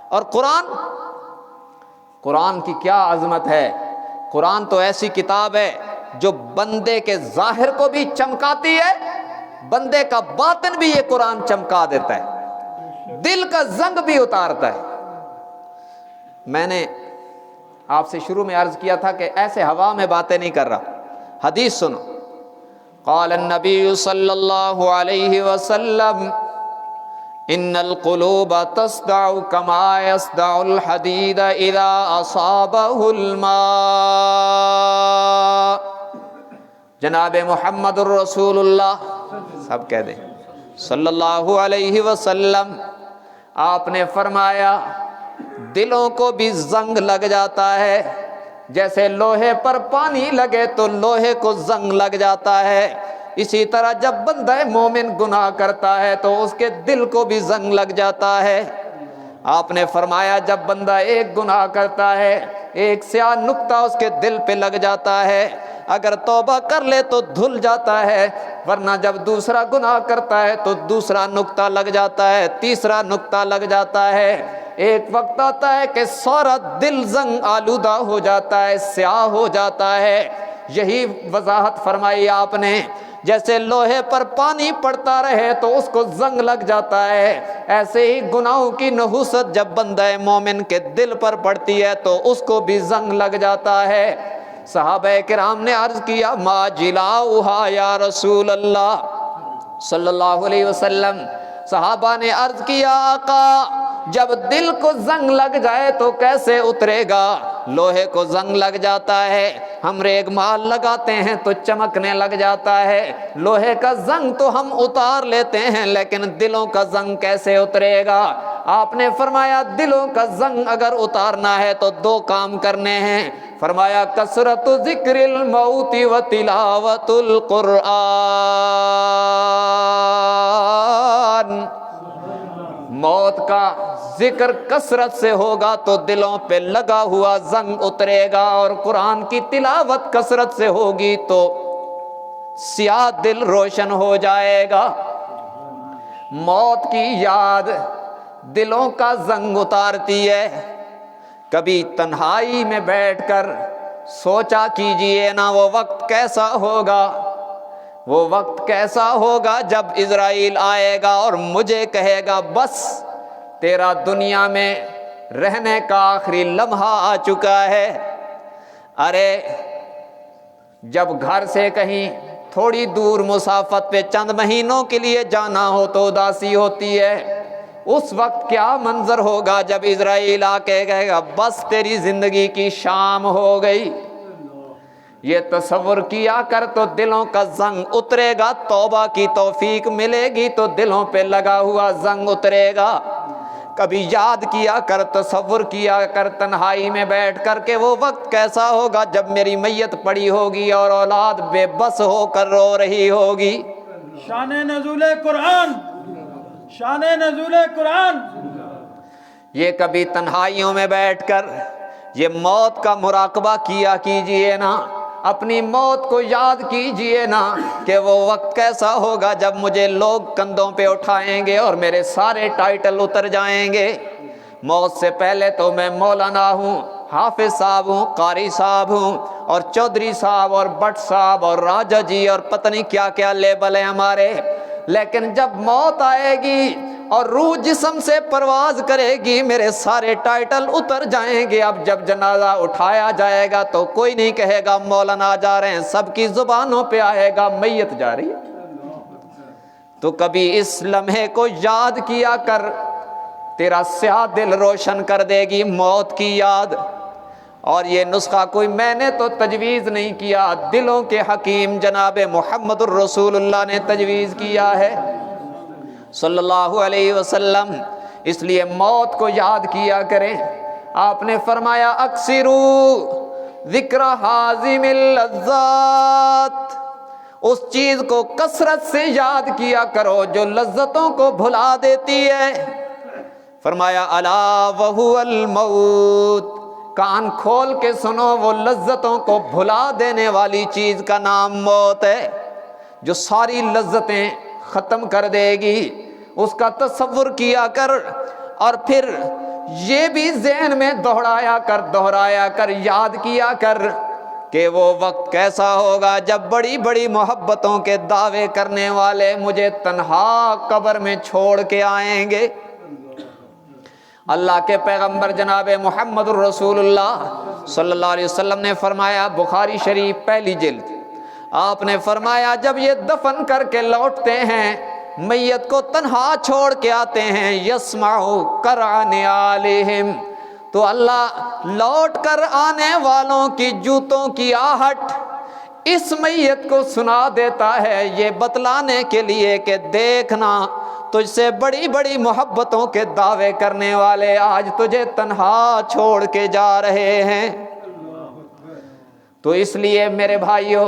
اور قرآن کی کیا عظمت ہے. قرآن تو ایسی کتاب ہے جو بندے کے ظاہر کو بھی چمکاتی ہے، بندے کا باطن بھی یہ قرآن چمکا دیتا ہے، دل کا زنگ بھی اتارتا ہے. میں نے آپ سے شروع میں عرض کیا تھا کہ ایسے ہوا میں باتیں نہیں کر رہا. حدیث سنو. قال النبی صلی اللہ علیہ وسلم ان القلوب تصدع كما يصدع الحديد اذا اصابه الماء. جناب محمد الرسول اللہ سب کہہ دیں صلی اللہ علیہ وسلم، آپ نے فرمایا دلوں کو بھی زنگ لگ جاتا ہے، جیسے لوہے پر پانی لگے تو لوہے کو زنگ لگ جاتا ہے، اسی طرح جب بندہ مومن گناہ کرتا ہے تو اس کے دل کو بھی زنگ لگ جاتا ہے. آپ نے فرمایا جب بندہ ایک گناہ کرتا ہے ایک سیاہ نقطہ اس کے دل پہ لگ جاتا ہے، اگر توبہ کر لے تو دھل جاتا ہے، ورنہ جب دوسرا گناہ کرتا ہے تو دوسرا نقطہ لگ جاتا ہے، تیسرا نقطہ لگ جاتا ہے. ایک وقت آتا ہے کہ سارا دل زنگ آلودہ ہو جاتا ہے، سیاہ ہو جاتا ہے. یہی وضاحت فرمائی آپ نے، جیسے لوہے پر پانی پڑتا رہے تو اس کو زنگ لگ جاتا ہے، ایسے ہی گناہوں کی نحوست جب بندہ مومن کے دل پر پڑتی ہے تو اس کو بھی زنگ لگ جاتا ہے. صحابہ کرام نے عرض کیا ما جلاؤہا یا رسول اللہ صلی اللہ علیہ وسلم. صحابہ نے عرض کیا آقا جب دل کو زنگ لگ جائے تو کیسے اترے گا؟ لوہے کو زنگ لگ جاتا ہے، ہم ریگ مال لگاتے ہیں تو چمکنے لگ جاتا ہے، لوہے کا زنگ تو ہم اتار لیتے ہیں لیکن دلوں کا زنگ کیسے اترے گا؟ آپ نے فرمایا دلوں کا زنگ اگر اتارنا ہے تو 2 کام کرنے ہیں. فرمایا کثرت ذکر الموت و تلاوت القرآن. موت کا ذکر کثرت سے ہوگا تو دلوں پہ لگا ہوا زنگ اترے گا، اور قرآن کی تلاوت کثرت سے ہوگی تو سیاہ دل روشن ہو جائے گا. موت کی یاد دلوں کا زنگ اتارتی ہے. کبھی تنہائی میں بیٹھ کر سوچا کیجئے نا وہ وقت کیسا ہوگا، وہ وقت کیسا ہوگا جب عزرائیل آئے گا اور مجھے کہے گا بس تیرا دنیا میں رہنے کا آخری لمحہ آ چکا ہے. ارے جب گھر سے کہیں تھوڑی دور مسافت پہ چند مہینوں کے لیے جانا ہو تو اداسی ہوتی ہے. اس وقت کیا منظر ہوگا جب عزرائیل آ کے کہے گا بس تیری زندگی کی شام ہو گئی. یہ تصور کیا کر تو دلوں کا زنگ اترے گا. توبہ کی توفیق ملے گی تو دلوں پہ لگا ہوا زنگ اترے گا. کبھی یاد کیا کر، تصور کیا کر تنہائی میں بیٹھ کر کہ وہ وقت کیسا ہوگا جب میری میت پڑی ہوگی اور اولاد بے بس ہو کر رو رہی ہوگی. شان نزول قرآن، شان نزول قرآن. یہ کبھی تنہائیوں میں بیٹھ کر یہ موت کا مراقبہ کیا کیجئے نا. اپنی موت کو یاد کیجئے نا کہ وہ وقت کیسا ہوگا جب مجھے لوگ کندھوں پہ اٹھائیں گے اور میرے سارے ٹائٹل اتر جائیں گے۔ موت سے پہلے تو میں مولانا ہوں، حافظ صاحب ہوں، قاری صاحب ہوں، اور چودھری صاحب اور بٹ صاحب اور راجہ جی اور پتہ نہیں کیا کیا لیبل ہیں ہمارے، لیکن جب موت آئے گی اور روح جسم سے پرواز کرے گی میرے سارے ٹائٹل اتر جائیں گے۔ اب جب جنازہ اٹھایا جائے گا تو کوئی نہیں کہے گا مولانا جا رہے ہیں، سب کی زبانوں پہ آئے گا میت جا رہی ہے۔ تو کبھی اس لمحے کو یاد کیا کر، تیرا سیاہ دل روشن کر دے گی موت کی یاد۔ اور یہ نسخہ کوئی میں نے تو تجویز نہیں کیا، دلوں کے حکیم جناب محمد الرسول اللہ نے تجویز کیا ہے صلی اللہ علیہ وسلم۔ اس لیے موت کو یاد کیا کریں۔ آپ نے فرمایا اکثروا ذکر حازم اللذات، اس چیز کو کثرت سے یاد کیا کرو جو لذتوں کو بھلا دیتی ہے۔ فرمایا الا وہو الموت، کان کھول کے سنو، وہ لذتوں کو بھلا دینے والی چیز کا نام موت ہے، جو ساری لذتیں ختم کر دے گی۔ اس کا تصور کیا کر، اور پھر یہ بھی ذہن میں دہرایا کر یاد کیا کر کہ وہ وقت کیسا ہوگا جب بڑی بڑی محبتوں کے دعوے کرنے والے مجھے تنہا قبر میں چھوڑ کے آئیں گے۔ اللہ کے پیغمبر جناب محمد الرسول اللہ صلی اللہ علیہ وسلم نے فرمایا، بخاری شریف پہلی جلد، آپ نے فرمایا جب یہ دفن کر کے لوٹتے ہیں، میت کو تنہا چھوڑ کے آتے ہیں، یسمعوا قرع نعالہم، تو اللہ لوٹ کر آنے والوں کی جوتوں کی آہٹ اس میت کو سنا دیتا ہے، یہ بتلانے کے لیے کہ دیکھنا تجھ سے بڑی بڑی محبتوں کے دعوے کرنے والے آج تجھے تنہا چھوڑ کے جا رہے ہیں۔ تو اس لیے میرے بھائیو،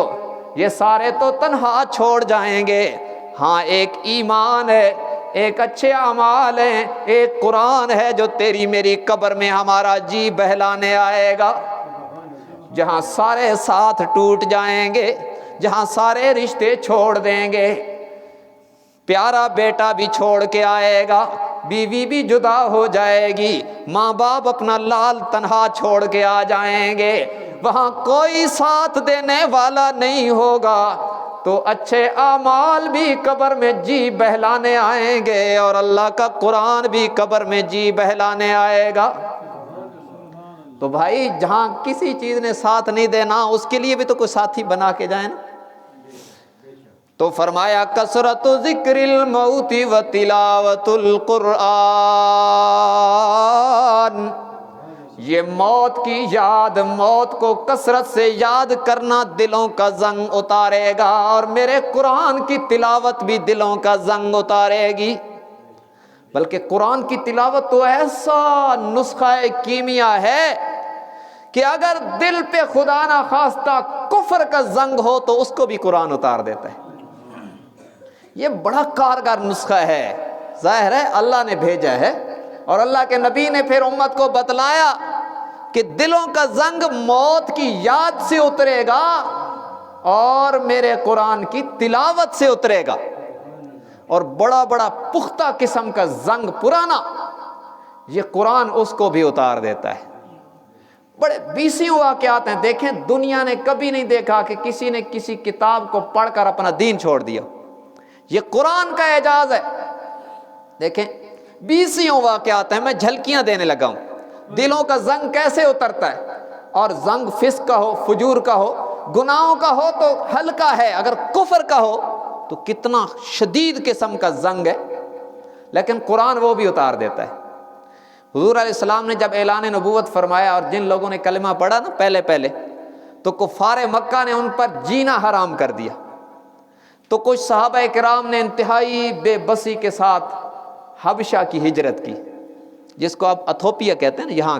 یہ سارے تو تنہا چھوڑ جائیں گے، ہاں ایک ایمان ہے، ایک اچھے اعمال ہیں، ایک قرآن ہے جو تیری میری قبر میں ہمارا جی بہلانے آئے گا، جہاں سارے ساتھ ٹوٹ جائیں گے، جہاں سارے رشتے چھوڑ دیں گے، پیارا بیٹا بھی چھوڑ کے آئے گا، بیوی بھی جدا ہو جائے گی، ماں باپ اپنا لال تنہا چھوڑ کے آ جائیں گے، وہاں کوئی ساتھ دینے والا نہیں ہوگا، تو اچھے اعمال بھی قبر میں جی بہلانے آئیں گے، اور اللہ کا قرآن بھی قبر میں جی بہلانے آئے گا۔ تو بھائی جہاں کسی چیز نے ساتھ نہیں دینا، اس کے لیے بھی تو کوئی ساتھی بنا کے جائے نا۔ تو فرمایا کثرت ذکر الموت و تلاوت القرآن، یہ موت کی یاد، موت کو کثرت سے یاد کرنا دلوں کا زنگ اتارے گا، اور میرے قرآن کی تلاوت بھی دلوں کا زنگ اتارے گی۔ بلکہ قرآن کی تلاوت تو ایسا نسخہ کیمیا ہے کہ اگر دل پہ خدا نہ خواستہ کفر کا زنگ ہو تو اس کو بھی قرآن اتار دیتا ہے۔ یہ بڑا کارگر نسخہ ہے، ظاہر ہے اللہ نے بھیجا ہے، اور اللہ کے نبی نے پھر امت کو بتلایا کہ دلوں کا زنگ موت کی یاد سے اترے گا اور میرے قرآن کی تلاوت سے اترے گا، اور بڑا بڑا پختہ قسم کا زنگ پرانا، یہ قرآن اس کو بھی اتار دیتا ہے۔ بڑے بیسی واقعات ہیں، دیکھیں دنیا نے کبھی نہیں دیکھا کہ کسی نے کسی کتاب کو پڑھ کر اپنا دین چھوڑ دیا، یہ قرآن کا اعجاز ہے۔ دیکھیں بیسیوں واقعات ہیں، میں جھلکیاں دینے لگا ہوں، دلوں کا زنگ کیسے اترتا ہے، اور زنگ فسق کا ہو، فجور کا ہو، گناہوں کا ہو تو ہلکا ہے، اگر کفر کا ہو تو کتنا شدید قسم کا زنگ ہے، لیکن قرآن وہ بھی اتار دیتا ہے۔ حضور علیہ السلام نے جب اعلان نبوت فرمایا اور جن لوگوں نے کلمہ پڑھا نا پہلے تو کفار مکہ نے ان پر جینا حرام کر دیا، تو کچھ صحابہ کرام نے انتہائی بے بسی کے ساتھ حبشہ کی ہجرت کی، جس کو آپ ایتھوپیا کہتے ہیں نا، یہاں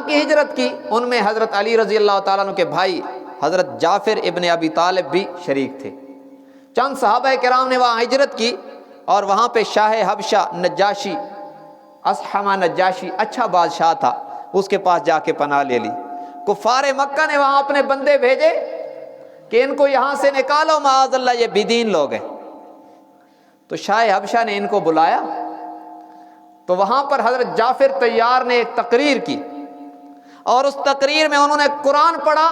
کی ہجرت کی۔ ان میں حضرت علی رضی اللہ تعالیٰ عنہ کے بھائی حضرت جعفر ابن ابی طالب بھی شریک تھے۔ چند صحابہ کرام نے وہاں ہجرت کی، اور وہاں پہ شاہ حبشہ نجاشی، اصحمہ نجاشی اچھا بادشاہ تھا، اس کے پاس جا کے پناہ لے لی۔ کفار مکہ نے وہاں اپنے بندے بھیجے کہ ان کو یہاں سے نکالو، معاذ اللہ یہ بدین لوگ ہیں۔ تو شاہ حبشہ نے ان کو بلایا، تو وہاں پر حضرت جعفر طیار نے ایک تقریر کی، اور اس تقریر میں انہوں نے قرآن پڑھا،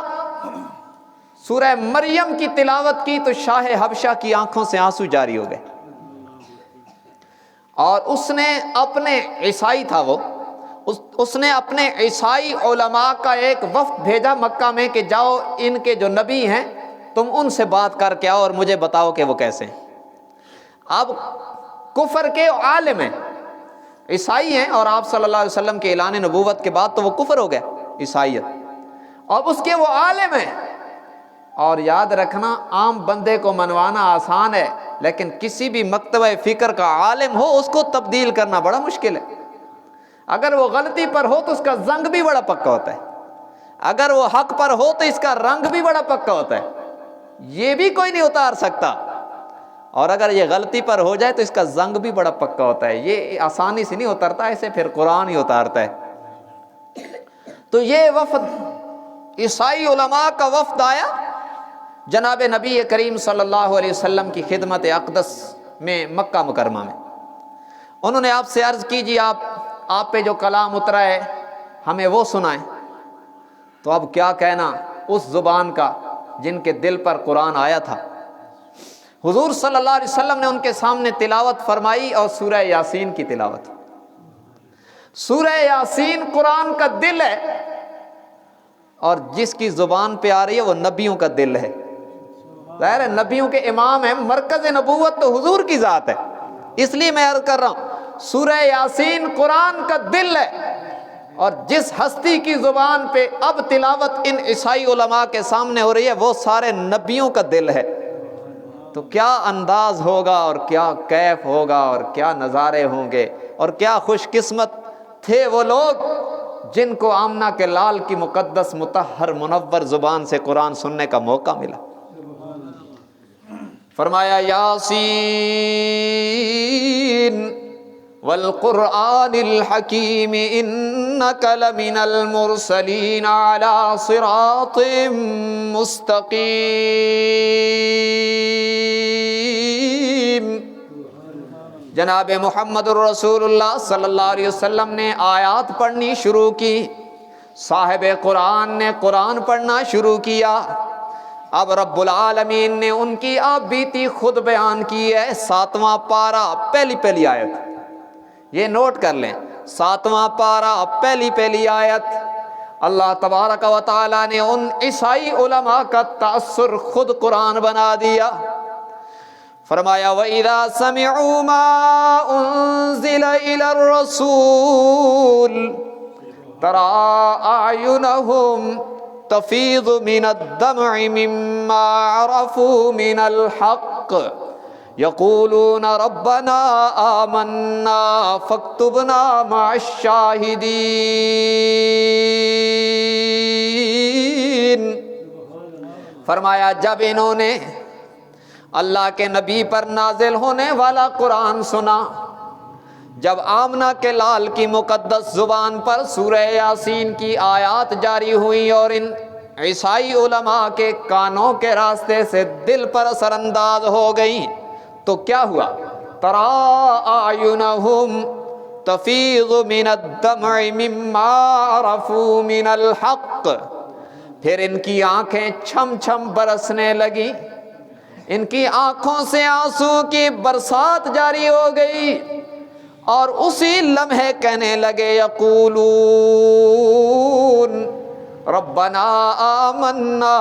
سورہ مریم کی تلاوت کی، تو شاہ حبشہ کی آنکھوں سے آنسو جاری ہو گئے۔ اور اس نے اپنے عیسائی تھا وہ، اس نے اپنے عیسائی علماء کا ایک وفد بھیجا مکہ میں کہ جاؤ ان کے جو نبی ہیں تم ان سے بات کر کے آؤ اور مجھے بتاؤ کہ وہ کیسے ہیں۔ اب کفر کے عالم ہیں، عیسائی ہیں، اور آپ صلی اللہ علیہ وسلم کے اعلان نبوت کے بعد تو وہ کفر ہو گیا عیسائیت، اب اس کے وہ عالم ہیں۔ اور یاد رکھنا عام بندے کو منوانا آسان ہے، لیکن کسی بھی مکتبہ فکر کا عالم ہو اس کو تبدیل کرنا بڑا مشکل ہے۔ اگر وہ غلطی پر ہو تو اس کا زنگ بھی بڑا پکا ہوتا ہے، اگر وہ حق پر ہو تو اس کا رنگ بھی بڑا پکا ہوتا ہے، یہ بھی کوئی نہیں اتار سکتا، اور اگر یہ غلطی پر ہو جائے تو اس کا زنگ بھی بڑا پکا ہوتا ہے، یہ آسانی سے نہیں اترتا، اسے پھر قرآن ہی اتارتا ہے۔ تو یہ وفد عیسائی علماء کا وفد آیا جناب نبی کریم صلی اللہ علیہ وسلم کی خدمت اقدس میں مکہ مکرمہ میں۔ انہوں نے آپ سے عرض کی جی آپ پہ جو کلام اترا ہے ہمیں وہ سنائیں۔ تو اب کیا کہنا اس زبان کا جن کے دل پر قرآن آیا تھا۔ حضور صلی اللہ علیہ وسلم نے ان کے سامنے تلاوت فرمائی، اور سورہ یاسین کی تلاوت۔ سورہ یاسین قرآن کا دل ہے، اور جس کی زبان پہ آ رہی ہے وہ نبیوں کا دل ہے۔ ظاہر ہے نبیوں کے امام ہیں، مرکز نبوت تو حضور کی ذات ہے، اس لیے میں عرض کر رہا ہوں سورہ یاسین قرآن کا دل ہے، اور جس ہستی کی زبان پہ اب تلاوت ان عیسائی علماء کے سامنے ہو رہی ہے وہ سارے نبیوں کا دل ہے۔ تو کیا انداز ہوگا اور کیا کیف ہوگا اور کیا نظارے ہوں گے، اور کیا خوش قسمت تھے وہ لوگ جن کو آمنہ کے لال کی مقدس مطہر منور زبان سے قرآن سننے کا موقع ملا۔ فرمایا یاسین والقرآن الحکیم انک لمن المرسلین علی صراط مستقیم۔ جناب محمد الرسول اللہ صلی اللہ علیہ وسلم نے آیات پڑھنی شروع کی، صاحب قرآن نے قرآن پڑھنا شروع کیا۔ اب رب العالمین نے ان کی آپ بیتی خود بیان کی ہے۔ 7واں پارہ پہلی آیت، یہ نوٹ کر لیں، 7واں پارہ پہلی آیت، اللہ تبارک و تعالی نے ان عیسائی علماء کا تأثر خود قرآن بنا دیا۔ فرمایا وَإِذَا سَمِعُوا مَا أُنزِلَ إِلَى الرَّسُولِ تَرَىٰ أَعْيُنَهُمْ تفيض من الدمع مما عرفوا من الحق يقولون ربنا آمنا فاكتبنا مع الشاهدين۔ فرمایا جب انہوں نے اللہ کے نبی پر نازل ہونے والا قرآن سنا، جب آمنہ کے لال کی مقدس زبان پر سورہ یاسین کی آیات جاری ہوئیں اور ان عیسائی علماء کے کانوں کے راستے سے دل پر اثر انداز ہو گئیں، تو کیا ہوا؟ ترى أعينهم تفيض من الدمع مما عرفوا من الحق، پھر ان کی آنکھیں چھم چھم برسنے لگی، ان کی آنکھوں سے آنسو کی برسات جاری ہو گئی، اور اسی لمحے کہنے لگے یقولون ربنا آمنا،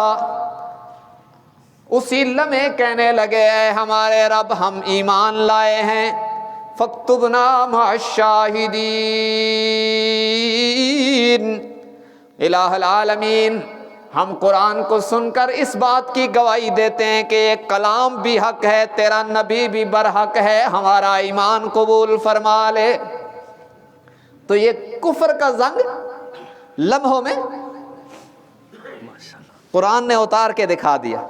اسی لمحے کہنے لگے اے ہمارے رب ہم ایمان لائے ہیں، فاکتبنا مع الشاہدین۔ الہ العالمین، ہم قرآن کو سن کر اس بات کی گواہی دیتے ہیں کہ یہ کلام بھی حق ہے، تیرا نبی بھی برحق ہے، ہمارا ایمان قبول فرما لے۔ تو یہ کفر کا زنگ لمحوں میں قرآن نے اتار کے دکھا دیا۔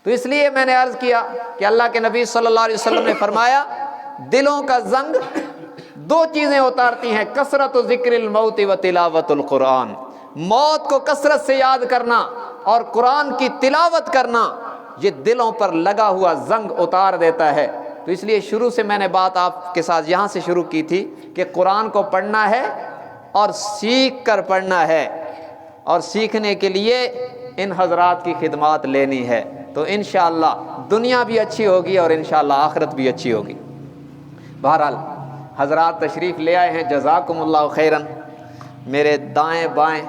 تو اس لیے میں نے عرض کیا کہ اللہ کے نبی صلی اللہ علیہ وسلم نے فرمایا دلوں کا زنگ دو چیزیں اتارتی ہیں، کثرت ذکر الموت و تلاوت القرآن۔ موت کو کثرت سے یاد کرنا اور قرآن کی تلاوت کرنا یہ دلوں پر لگا ہوا زنگ اتار دیتا ہے۔ تو اس لیے شروع سے میں نے بات آپ کے ساتھ یہاں سے شروع کی تھی کہ قرآن کو پڑھنا ہے اور سیکھ کر پڑھنا ہے، اور سیکھنے کے لیے ان حضرات کی خدمات لینی ہے، تو انشاءاللہ دنیا بھی اچھی ہوگی اور انشاءاللہ آخرت بھی اچھی ہوگی۔ بہرحال حضرات تشریف لے آئے ہیں، جزاکم اللہ خیراً۔ میرے دائیں بائیں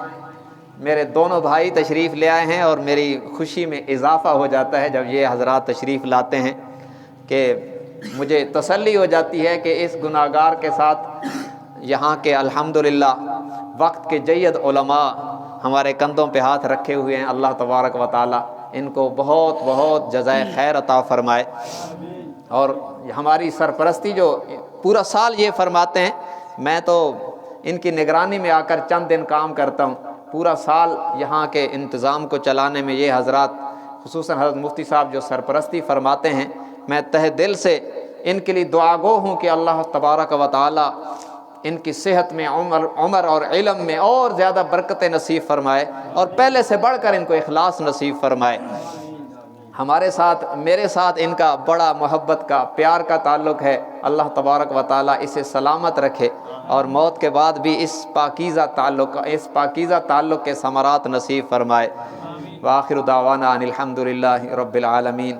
میرے دونوں بھائی تشریف لے آئے ہیں، اور میری خوشی میں اضافہ ہو جاتا ہے جب یہ حضرات تشریف لاتے ہیں کہ مجھے تسلی ہو جاتی ہے کہ اس گناہگار کے ساتھ یہاں کے الحمدللہ وقت کے جید علماء ہمارے کندھوں پہ ہاتھ رکھے ہوئے ہیں۔ اللہ تبارک و تعالی ان کو بہت بہت جزائے خیر عطا فرمائے، اور ہماری سرپرستی جو پورا سال یہ فرماتے ہیں، میں تو ان کی نگرانی میں آ کر چند دن کام کرتا ہوں، پورا سال یہاں کے انتظام کو چلانے میں یہ حضرات خصوصاً حضرت مفتی صاحب جو سرپرستی فرماتے ہیں، میں تہ دل سے ان کے لیے دعا گو ہوں کہ اللہ تبارک و تعالی ان کی صحت میں عمر اور علم میں اور زیادہ برکت نصیب فرمائے، اور پہلے سے بڑھ کر ان کو اخلاص نصیب فرمائے۔ ہمارے ساتھ میرے ساتھ ان کا بڑا محبت کا پیار کا تعلق ہے، اللہ تبارک و تعالی اسے سلامت رکھے اور موت کے بعد بھی اس پاکیزہ تعلق کے ثمرات نصیب فرمائے۔ وآخر دعوانا ان الحمد للہ رب العالمین۔